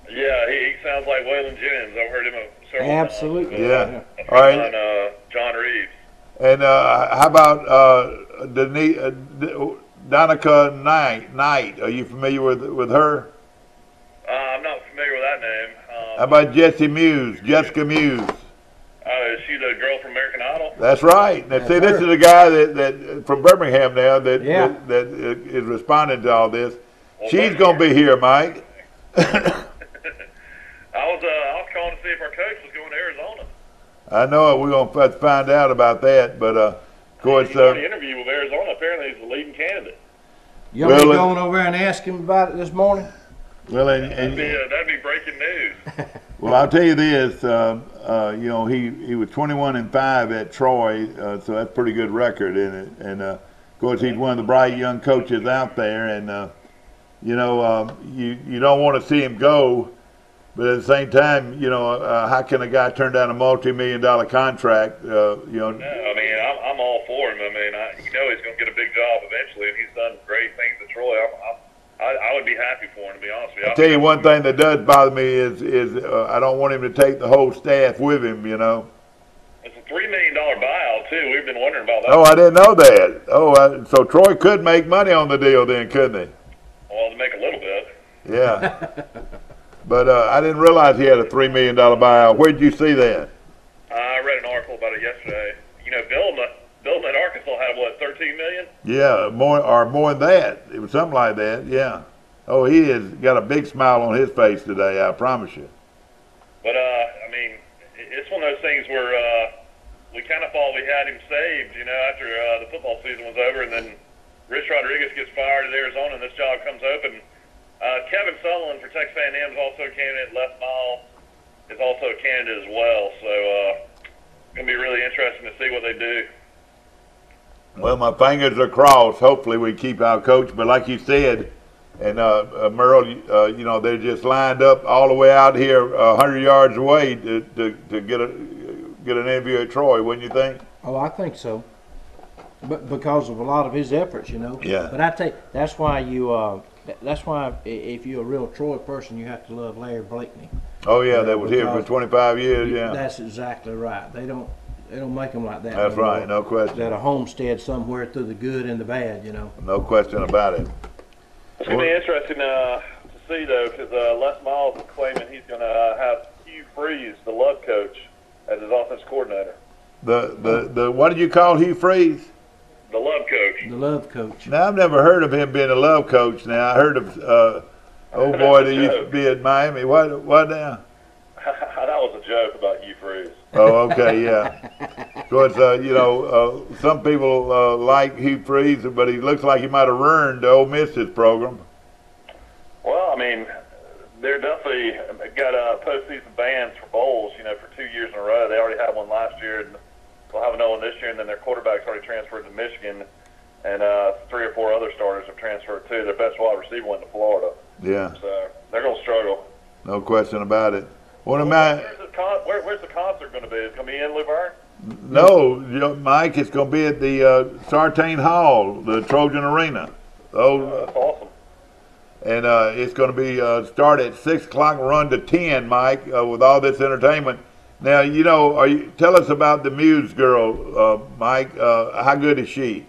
Yeah, he sounds like Waylon Jennings. I've heard him several times. Absolutely. Yeah. All right. On John Reeves. And how about Danica Knight? Are you familiar with her? I'm not familiar with that name. How about Jessica Muse? Is she the girl from American Idol? That's right. Now, see, this is a guy that from Birmingham now that is responding to all this. Well, She's going to be here, Mike. I was calling to see if our coach was going to Arizona. I know we're going to have to find out about that, but of course. He's got an interview with Arizona. Apparently, he's the leading candidate. You want me going over and ask him about it this morning? Well, that'd be breaking news. Well, I'll tell you this. You know, he was 21-5 at Troy, so that's a pretty good record in it. And of course, he's one of the bright young coaches out there. And you know, you don't want to see him go, but at the same time, you know, how can a guy turn down a multi-million-dollar contract? You know. No, I mean, I'm all for him. I mean, you know, he's going to get a big job eventually, and he's done great things at Troy. I would be happy for him, to be honest with you. I'll tell you one thing that does bother me is I don't want him to take the whole staff with him, you know. It's a $3 million buyout, too. We've been wondering about that. Oh, I didn't know that. Oh, so Troy could make money on the deal then, couldn't he? Well, to make a little bit. Yeah. But I didn't realize he had a $3 million buyout. Where did you see that? I read an article about it yesterday. You know, Building at Arkansas had, what, $13 million? Yeah, more than that. It was something like that, yeah. Oh, he has got a big smile on his face today, I promise you. But, I mean, it's one of those things where we kind of thought we had him saved, you know, after the football season was over, and then Rich Rodriguez gets fired at Arizona, and this job comes open. Kevin Sutherland for Texas A&M is also a candidate. Les Miles is also a candidate as well. So it's going to be really interesting to see what they do. Well, my fingers are crossed. Hopefully we keep our coach. But like you said, and Merle, you know, they're just lined up all the way out here 100 yards away to get an interview at Troy, wouldn't you think? Oh, I think so. But because of a lot of his efforts, you know. Yeah. But I tell you, that's why if you're a real Troy person, you have to love Larry Blakeney. Oh yeah, that was here for 25 years. Yeah. That's exactly right. They don't make them like that. That's right, no question. That a homestead somewhere through the good and the bad, you know. No question about it. It's going to be interesting to see, though, because Les Miles is claiming he's going to have Hugh Freeze, the Love coach, as his offense coordinator. The what did you call Hugh Freeze? The Love coach. The Love coach. Now, I've never heard of him being a Love coach. Now, I heard of old boy that used to be at Miami. What now? That was a joke about Hugh Freeze. Oh, okay, yeah. Because, you know, some people like Hugh Freeze, but he looks like he might have ruined Ole Miss's program. Well, I mean, they're definitely got postseason bans for bowls, you know, for 2 years in a row. They already had one last year, and they'll have another one this year, and then their quarterback's already transferred to Michigan, and 3 or 4 other starters have transferred too. Their best wide receiver went to Florida. Yeah. So they're going to struggle. No question about it. Where's the concert going to be? Is it going to be in Luverne? No, you know, Mike, it's going to be at the Sartain Hall, the Trojan Arena. That's awesome. And it's going to be start at 6 o'clock, run to 10, Mike, with all this entertainment. Now, you know, tell us about the Muse girl, Mike. How good is she?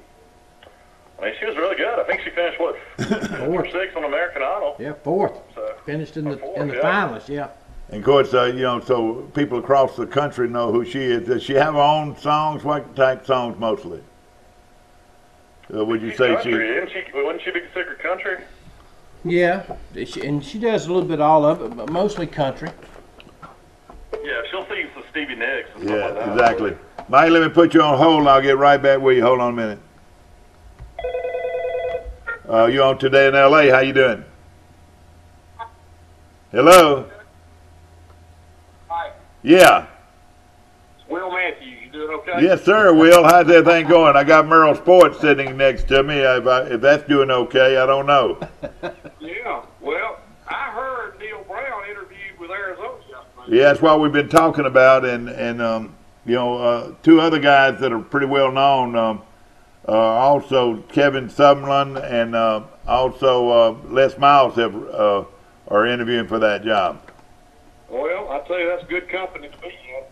I mean, she was really good. I think she finished, what, 5th or 6th on American Idol. Yeah, 4th. So, finished in the finalists, yeah. And of course, you know, so people across the country know who she is. Does she have her own songs? What type of songs mostly? Would you say wouldn't she be considered country? Yeah, and she does a little bit all of it, but mostly country. Yeah, she'll sing some Stevie Nicks. And yeah, stuff like that. Exactly. Mike, let me put you on hold, and I'll get right back with you. Hold on a minute. You on Today in L.A.? How you doing? Hello? Hi. Yeah. Will Matthews, you doing okay? Yes, sir, Will. How's everything going? I got Merle Sports sitting next to me. If that's doing okay, I don't know. Yeah, well, I heard Neil Brown interviewed with Arizona yesterday. Yeah, that's what we've been talking about, and you know, 2 other guys that are pretty well known. Also, Kevin Sutherland and also Les Miles are interviewing for that job. Well, I tell you, that's good company to be in.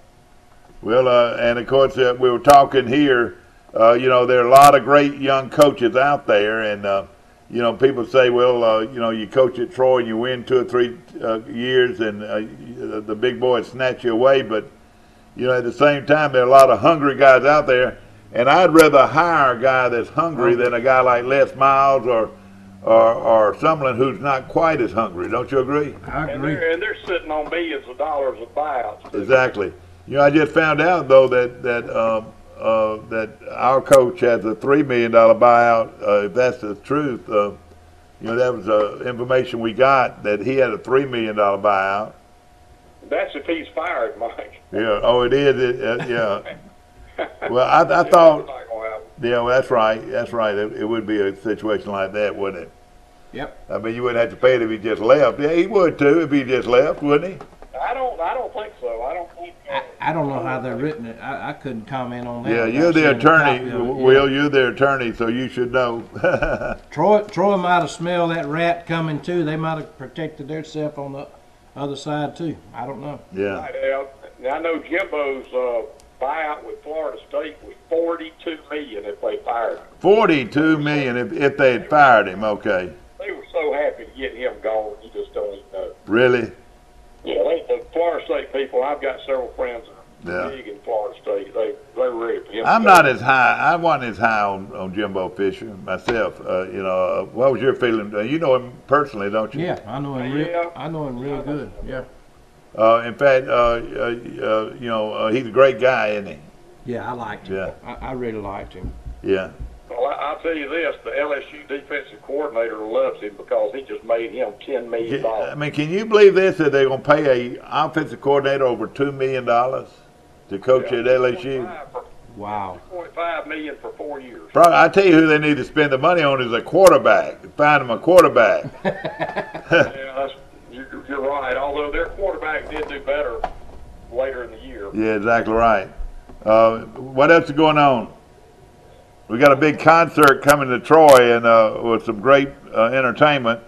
Well, and of course, we were talking here. You know, there are a lot of great young coaches out there, and you know, people say, well, you know, you coach at Troy and you win 2 or 3 years, and the big boys snatch you away. But You know, at the same time, there are a lot of hungry guys out there, and I'd rather hire a guy that's hungry than a guy like Les Miles or Sumlin who's not quite as hungry. Don't you agree? I agree. And they're sitting on millions of dollars of buyouts. Exactly. You know, I just found out though that our coach has a $3 million buyout. If that's the truth, you know, that was information we got that he had a $3 million buyout. That's if he's fired, Mike. Yeah. Oh, it is. Yeah. Well, I thought. Yeah, well, that's right. That's right. It would be a situation like that, wouldn't it? Yep. I mean, you wouldn't have to pay it if he just left. Yeah, he would too if he just left, wouldn't he? I don't think so. I don't think. I don't know how they're written. I couldn't comment on that. Yeah, you're the attorney, Will. You're the attorney, so you should know. Troy might have smelled that rat coming too. They might have protected themselves on the other side too. I don't know. Yeah. Now, I know Jimbo's buyout with Florida State was $42 million if they fired him. $42 million if they had fired him. Okay. They were so happy to get him gone. You just don't even know. Really? Yeah, the Florida State people. I've got several friends that are big in Florida State. They were ready for him. I'm not as high. I wasn't as high on Jimbo Fisher myself. You know, what was your feeling? You know him personally, don't you? Yeah, I know him. I know him real good. Yeah. In fact, you know, he's a great guy, isn't he? Yeah, I liked him. Yeah. I really liked him. Yeah. Well, I'll tell you this: the LSU defensive coordinator loves him because he just made him $10 million. I mean, can you believe this? That they're going to pay a offensive coordinator over $2 million to coach at LSU? Wow. $2.5 million for 4 years. Probably, I tell you who they need to spend the money on is a quarterback. Find them a quarterback. Yeah, you're right. Although their quarterback did do better later in the year. Yeah, exactly right. What else is going on? We got a big concert coming to Troy, and with some great entertainment.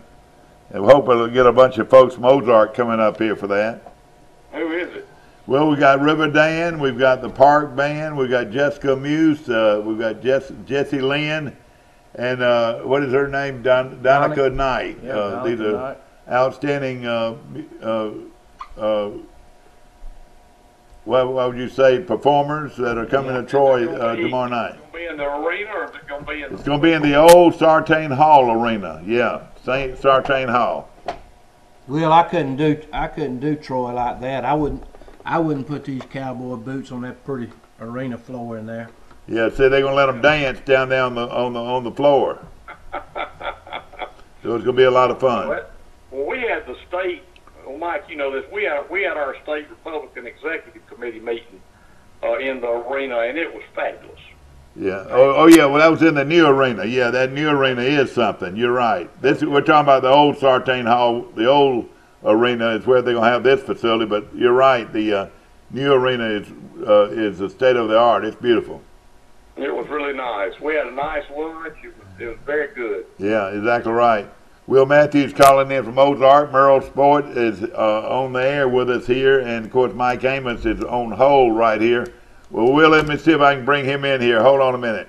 And we hope we'll get a bunch of folks from Ozark coming up here for that. Who is it? Well, we got River Dan, we've got the Park Band, we've got Jessica Muse, we've got Jessie Lynn, and what is her name? Donica Knight. Yeah, these are Knight. outstanding. What would you say? Performers that are coming to Troy tomorrow night. Be in the arena, or is it going to be in? It's going to be in the old Sartain Hall arena. Yeah, St. Sartain Hall. Well, I couldn't do Troy like that. I wouldn't put these cowboy boots on that pretty arena floor in there. Yeah, see, they're going to let them dance down there on the floor. So it's going to be a lot of fun. Well, we had the state. Well, Mike, you know this. We had our state Republican Executive Committee meeting in the arena, and it was fabulous. Yeah. Oh yeah. Well, that was in the new arena. Yeah, that new arena is something. You're right. We're talking about the old Sartain Hall. The old arena is where they're gonna have this facility. But you're right. The new arena is the state of the art. It's beautiful. It was really nice. We had a nice lunch. It was very good. Yeah, exactly right. Will Matthews calling in from Ozark. Merle Sport is on the air with us here, and of course Mike Amos is on hold right here. Well, Will, let me see if I can bring him in here. Hold on a minute.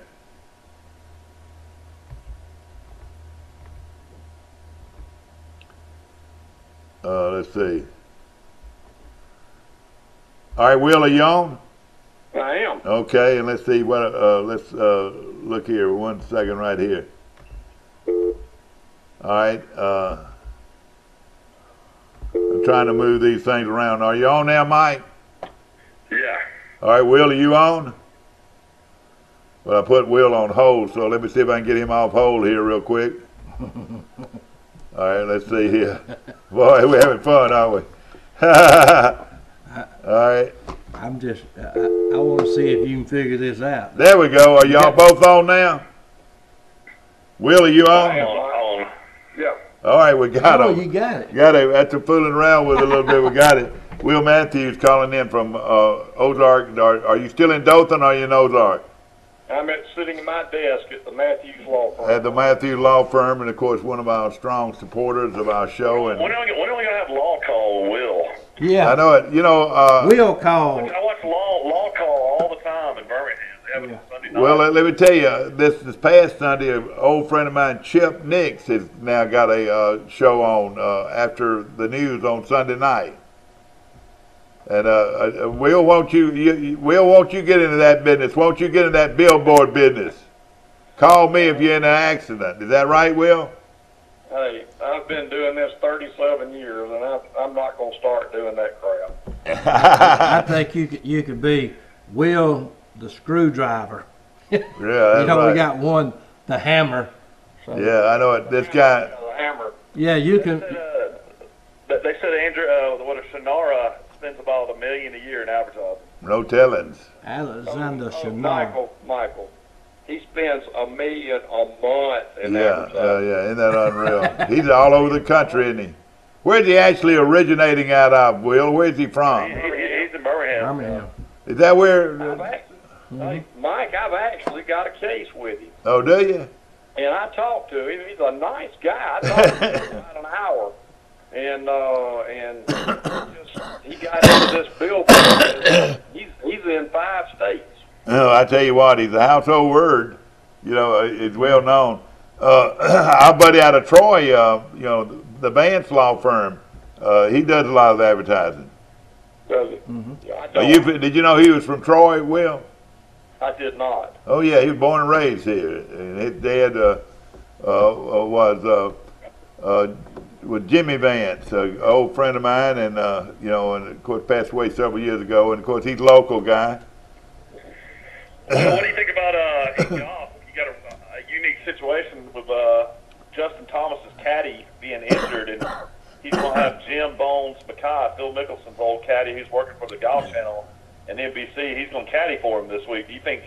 Let's see. All right, Will, are you on? I am. Okay, and let's see what. Let's look here. 1 second, right here. All right. I'm trying to move these things around. Are you on now, Mike? Yeah. All right, Will, are you on? Well, I put Will on hold, so let me see if I can get him off hold here real quick. All right, let's see here. Boy, we're having fun, aren't we? All right. I want to see if you can figure this out. There we go. Are y'all both on now? Will, are you on? I am on. Yeah. All right, we got him. Oh, you got it. Got it. After fooling around with it a little bit, we got it. Will Matthews calling in from Ozark. Are you still in Dothan or are you in Ozark? I'm sitting at my desk at the Matthews Law Firm. At the Matthews Law Firm, and of course one of our strong supporters of our show. And when are we going to have law call, Will? Yeah. I know it. You know. Will call. I watch law call all the time in Birmingham. They have it Sunday night. Well, let me tell you, this past Sunday, an old friend of mine, Chip Nix, has now got a show on after the news on Sunday night. And Will, won't you get into that business? Won't you get into that billboard business? Call me if you're in an accident. Is that right, Will? Hey, I've been doing this 37 years, and I'm not going to start doing that crap. I think you could be Will the screwdriver. Yeah, that's you know, right. we got one, the hammer. So. Yeah, I know it. This guy. The hammer. Yeah, you can. They said Andrew, Shannara spends about $1 million a year in advertising. No tellings. Alexander Shannara. Michael. He spends $1 million a month in advertising. Yeah, isn't that unreal? He's all over the country, isn't he? Where's he actually originating out of, Will? Where's he from? He's in Birmingham. Is that where? Mike, I've actually got a case with him. Oh, do you? And I talked to him. He's a nice guy. I talked to him for about an hour. And he got into this billboard. He's in 5 states. No, I tell you what, he's a household word. You know, it's well known. Our buddy out of Troy, you know, the Vance law firm, he does a lot of advertising. Does it? Mm-hmm. Yeah, did you know he was from Troy, Will? I did not. Oh yeah, he was born and raised here, and his dad was Jimmy Vance, an old friend of mine, and you know, and of course passed away several years ago. And of course he's a local guy. Well, what do you think about in golf? You got a unique situation with Justin Thomas's caddy being injured, and he's going to have Jim Bones Mackay, Phil Mickelson's old caddy, who's working for the Golf Channel and NBC. He's going to caddy for him this week. Do you think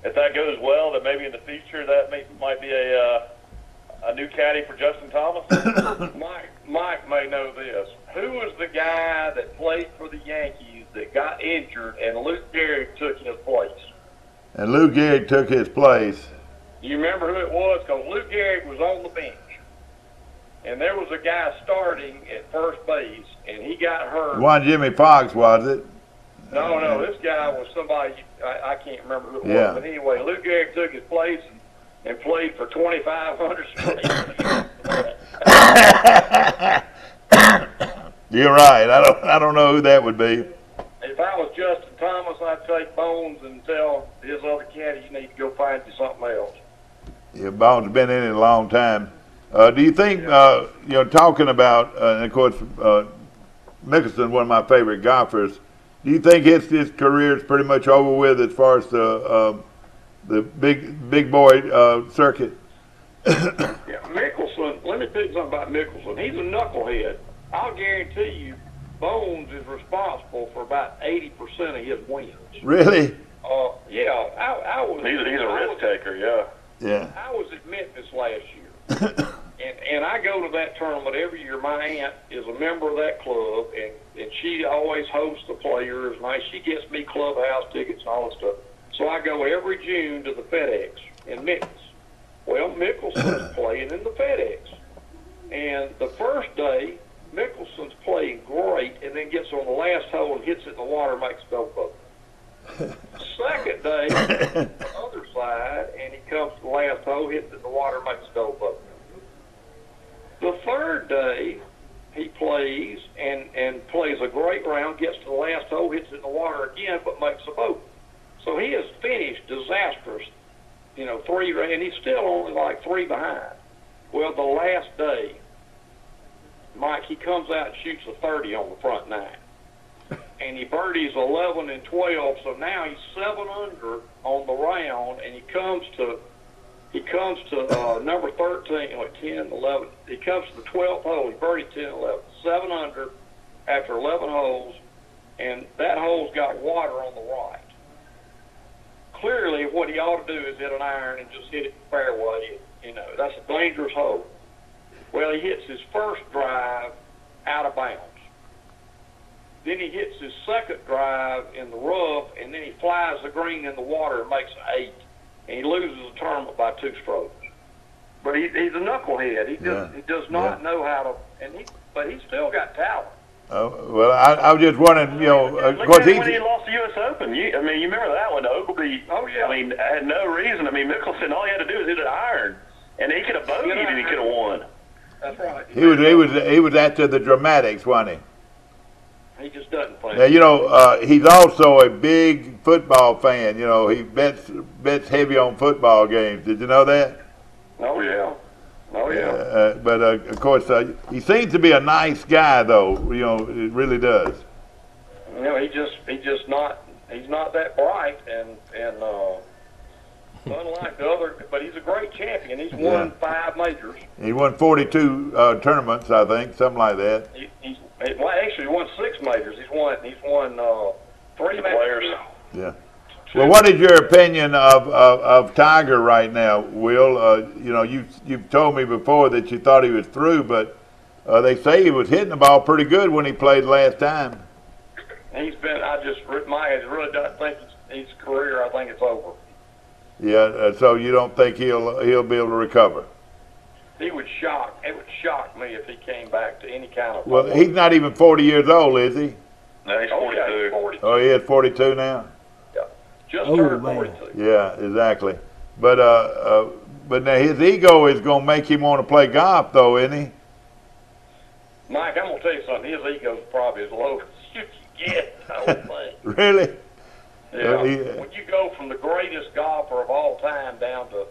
if that goes well, that maybe in the future that might be a new caddy for Justin Thomas? Mike may know this. Who was the guy that played for the Yankees that got injured and Luke Gehrig took his place? And Lou Gehrig took his place. You remember who it was? Because Lou Gehrig was on the bench. And there was a guy starting at first base, and he got hurt. One Jimmy Fox, was it? No, this guy was somebody, I can't remember who it was. But anyway, Lou Gehrig took his place and played for 2,500 straight. You're right. I don't know who that would be. If I was Justin Thomas, I'd take Bones and tell his other caddy, you need to go find you something else. Yeah, Bones has been in it a long time. Do you think, you know, talking about, and of course, Mickelson, one of my favorite golfers, do you think his career is pretty much over with as far as the big boy circuit? Yeah, Mickelson, let me tell you something about Mickelson. He's a knucklehead. I'll guarantee you Bones is responsible for about 80% of his wins. Really? Yeah, I was. He's a risk taker, yeah. Yeah. I was at Memphis last year, and I go to that tournament every year. My aunt is a member of that club, and she always hosts the players. And she gets me clubhouse tickets and all that stuff. So I go every June to the FedEx in Memphis. Well, Mickelson's playing in the FedEx, and the first day, Mickelson's playing great, and then gets on the last hole and hits it in the water and makes no boat. Second day, the other side, and he comes to the last hole, hits it in the water, makes no boat. The third day, he plays and plays a great round, gets to the last hole, hits it in the water again, but makes a boat. So he has finished disastrous, you know, 3, and he's still only like 3 behind. Well, the last day, Mike, he comes out and shoots a 30 on the front 9. And he birdies 11 and 12, so now he's 7 under on the round, and he comes to number 13, or 10, 11. He comes to the 12th hole. He birdied 10, 11, 7 under after 11 holes, and that hole's got water on the right. Clearly, what he ought to do is hit an iron and just hit it in the fairway. You know, that's a dangerous hole. Well, he hits his first drive out of bounds. Then he hits his second drive in the rough, and then he flies the green in the water and makes an 8. And he loses the tournament by 2 strokes. But he's a knucklehead. He does not know how to, but he's still got talent. Oh, well, I was just wondering, you know, Look at when he lost the U.S. Open. You remember that one? Ogleby. Oh yeah. I mean, had no reason. I mean, Mickelson, all he had to do was hit an iron, and he could have bogeyed and he could have won. That's right. He was after the dramatics, wasn't he? He just doesn't think. Now, you know, he's also a big football fan. You know, he bets heavy on football games. Did you know that? Oh, yeah. Oh, yeah. But, of course, he seems to be a nice guy, though. You know, it really does. You know, he's not that bright, and unlike the other, but he's a great champion. He's won 5 majors. He won 42 tournaments, I think, something like that. Well, actually, he won 6 majors. He's won 3 majors. Yeah. Well, what is your opinion of Tiger right now, Will? You know, you've told me before that you thought he was through, but they say he was hitting the ball pretty good when he played last time. He's been. I really don't think his career. I think it's over. Yeah. So you don't think he'll be able to recover? It would shock me if he came back to any kind of. Well, he's not even 40 years old, is he? No, he's 42. Yeah, he's 42. Oh, he is 42 now. Yeah, just turned 42. Yeah, exactly. But now his ego is going to make him want to play golf, though, isn't he? Mike, I'm going to tell you something. His ego's probably as low as you can get, I would think. Really? Yeah. When you go from the greatest golfer of all time down to,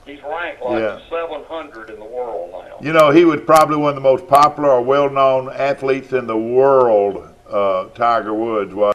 he's ranked like 700 in the world now. You know, he was probably one of the most popular or well-known athletes in the world, Tiger Woods was.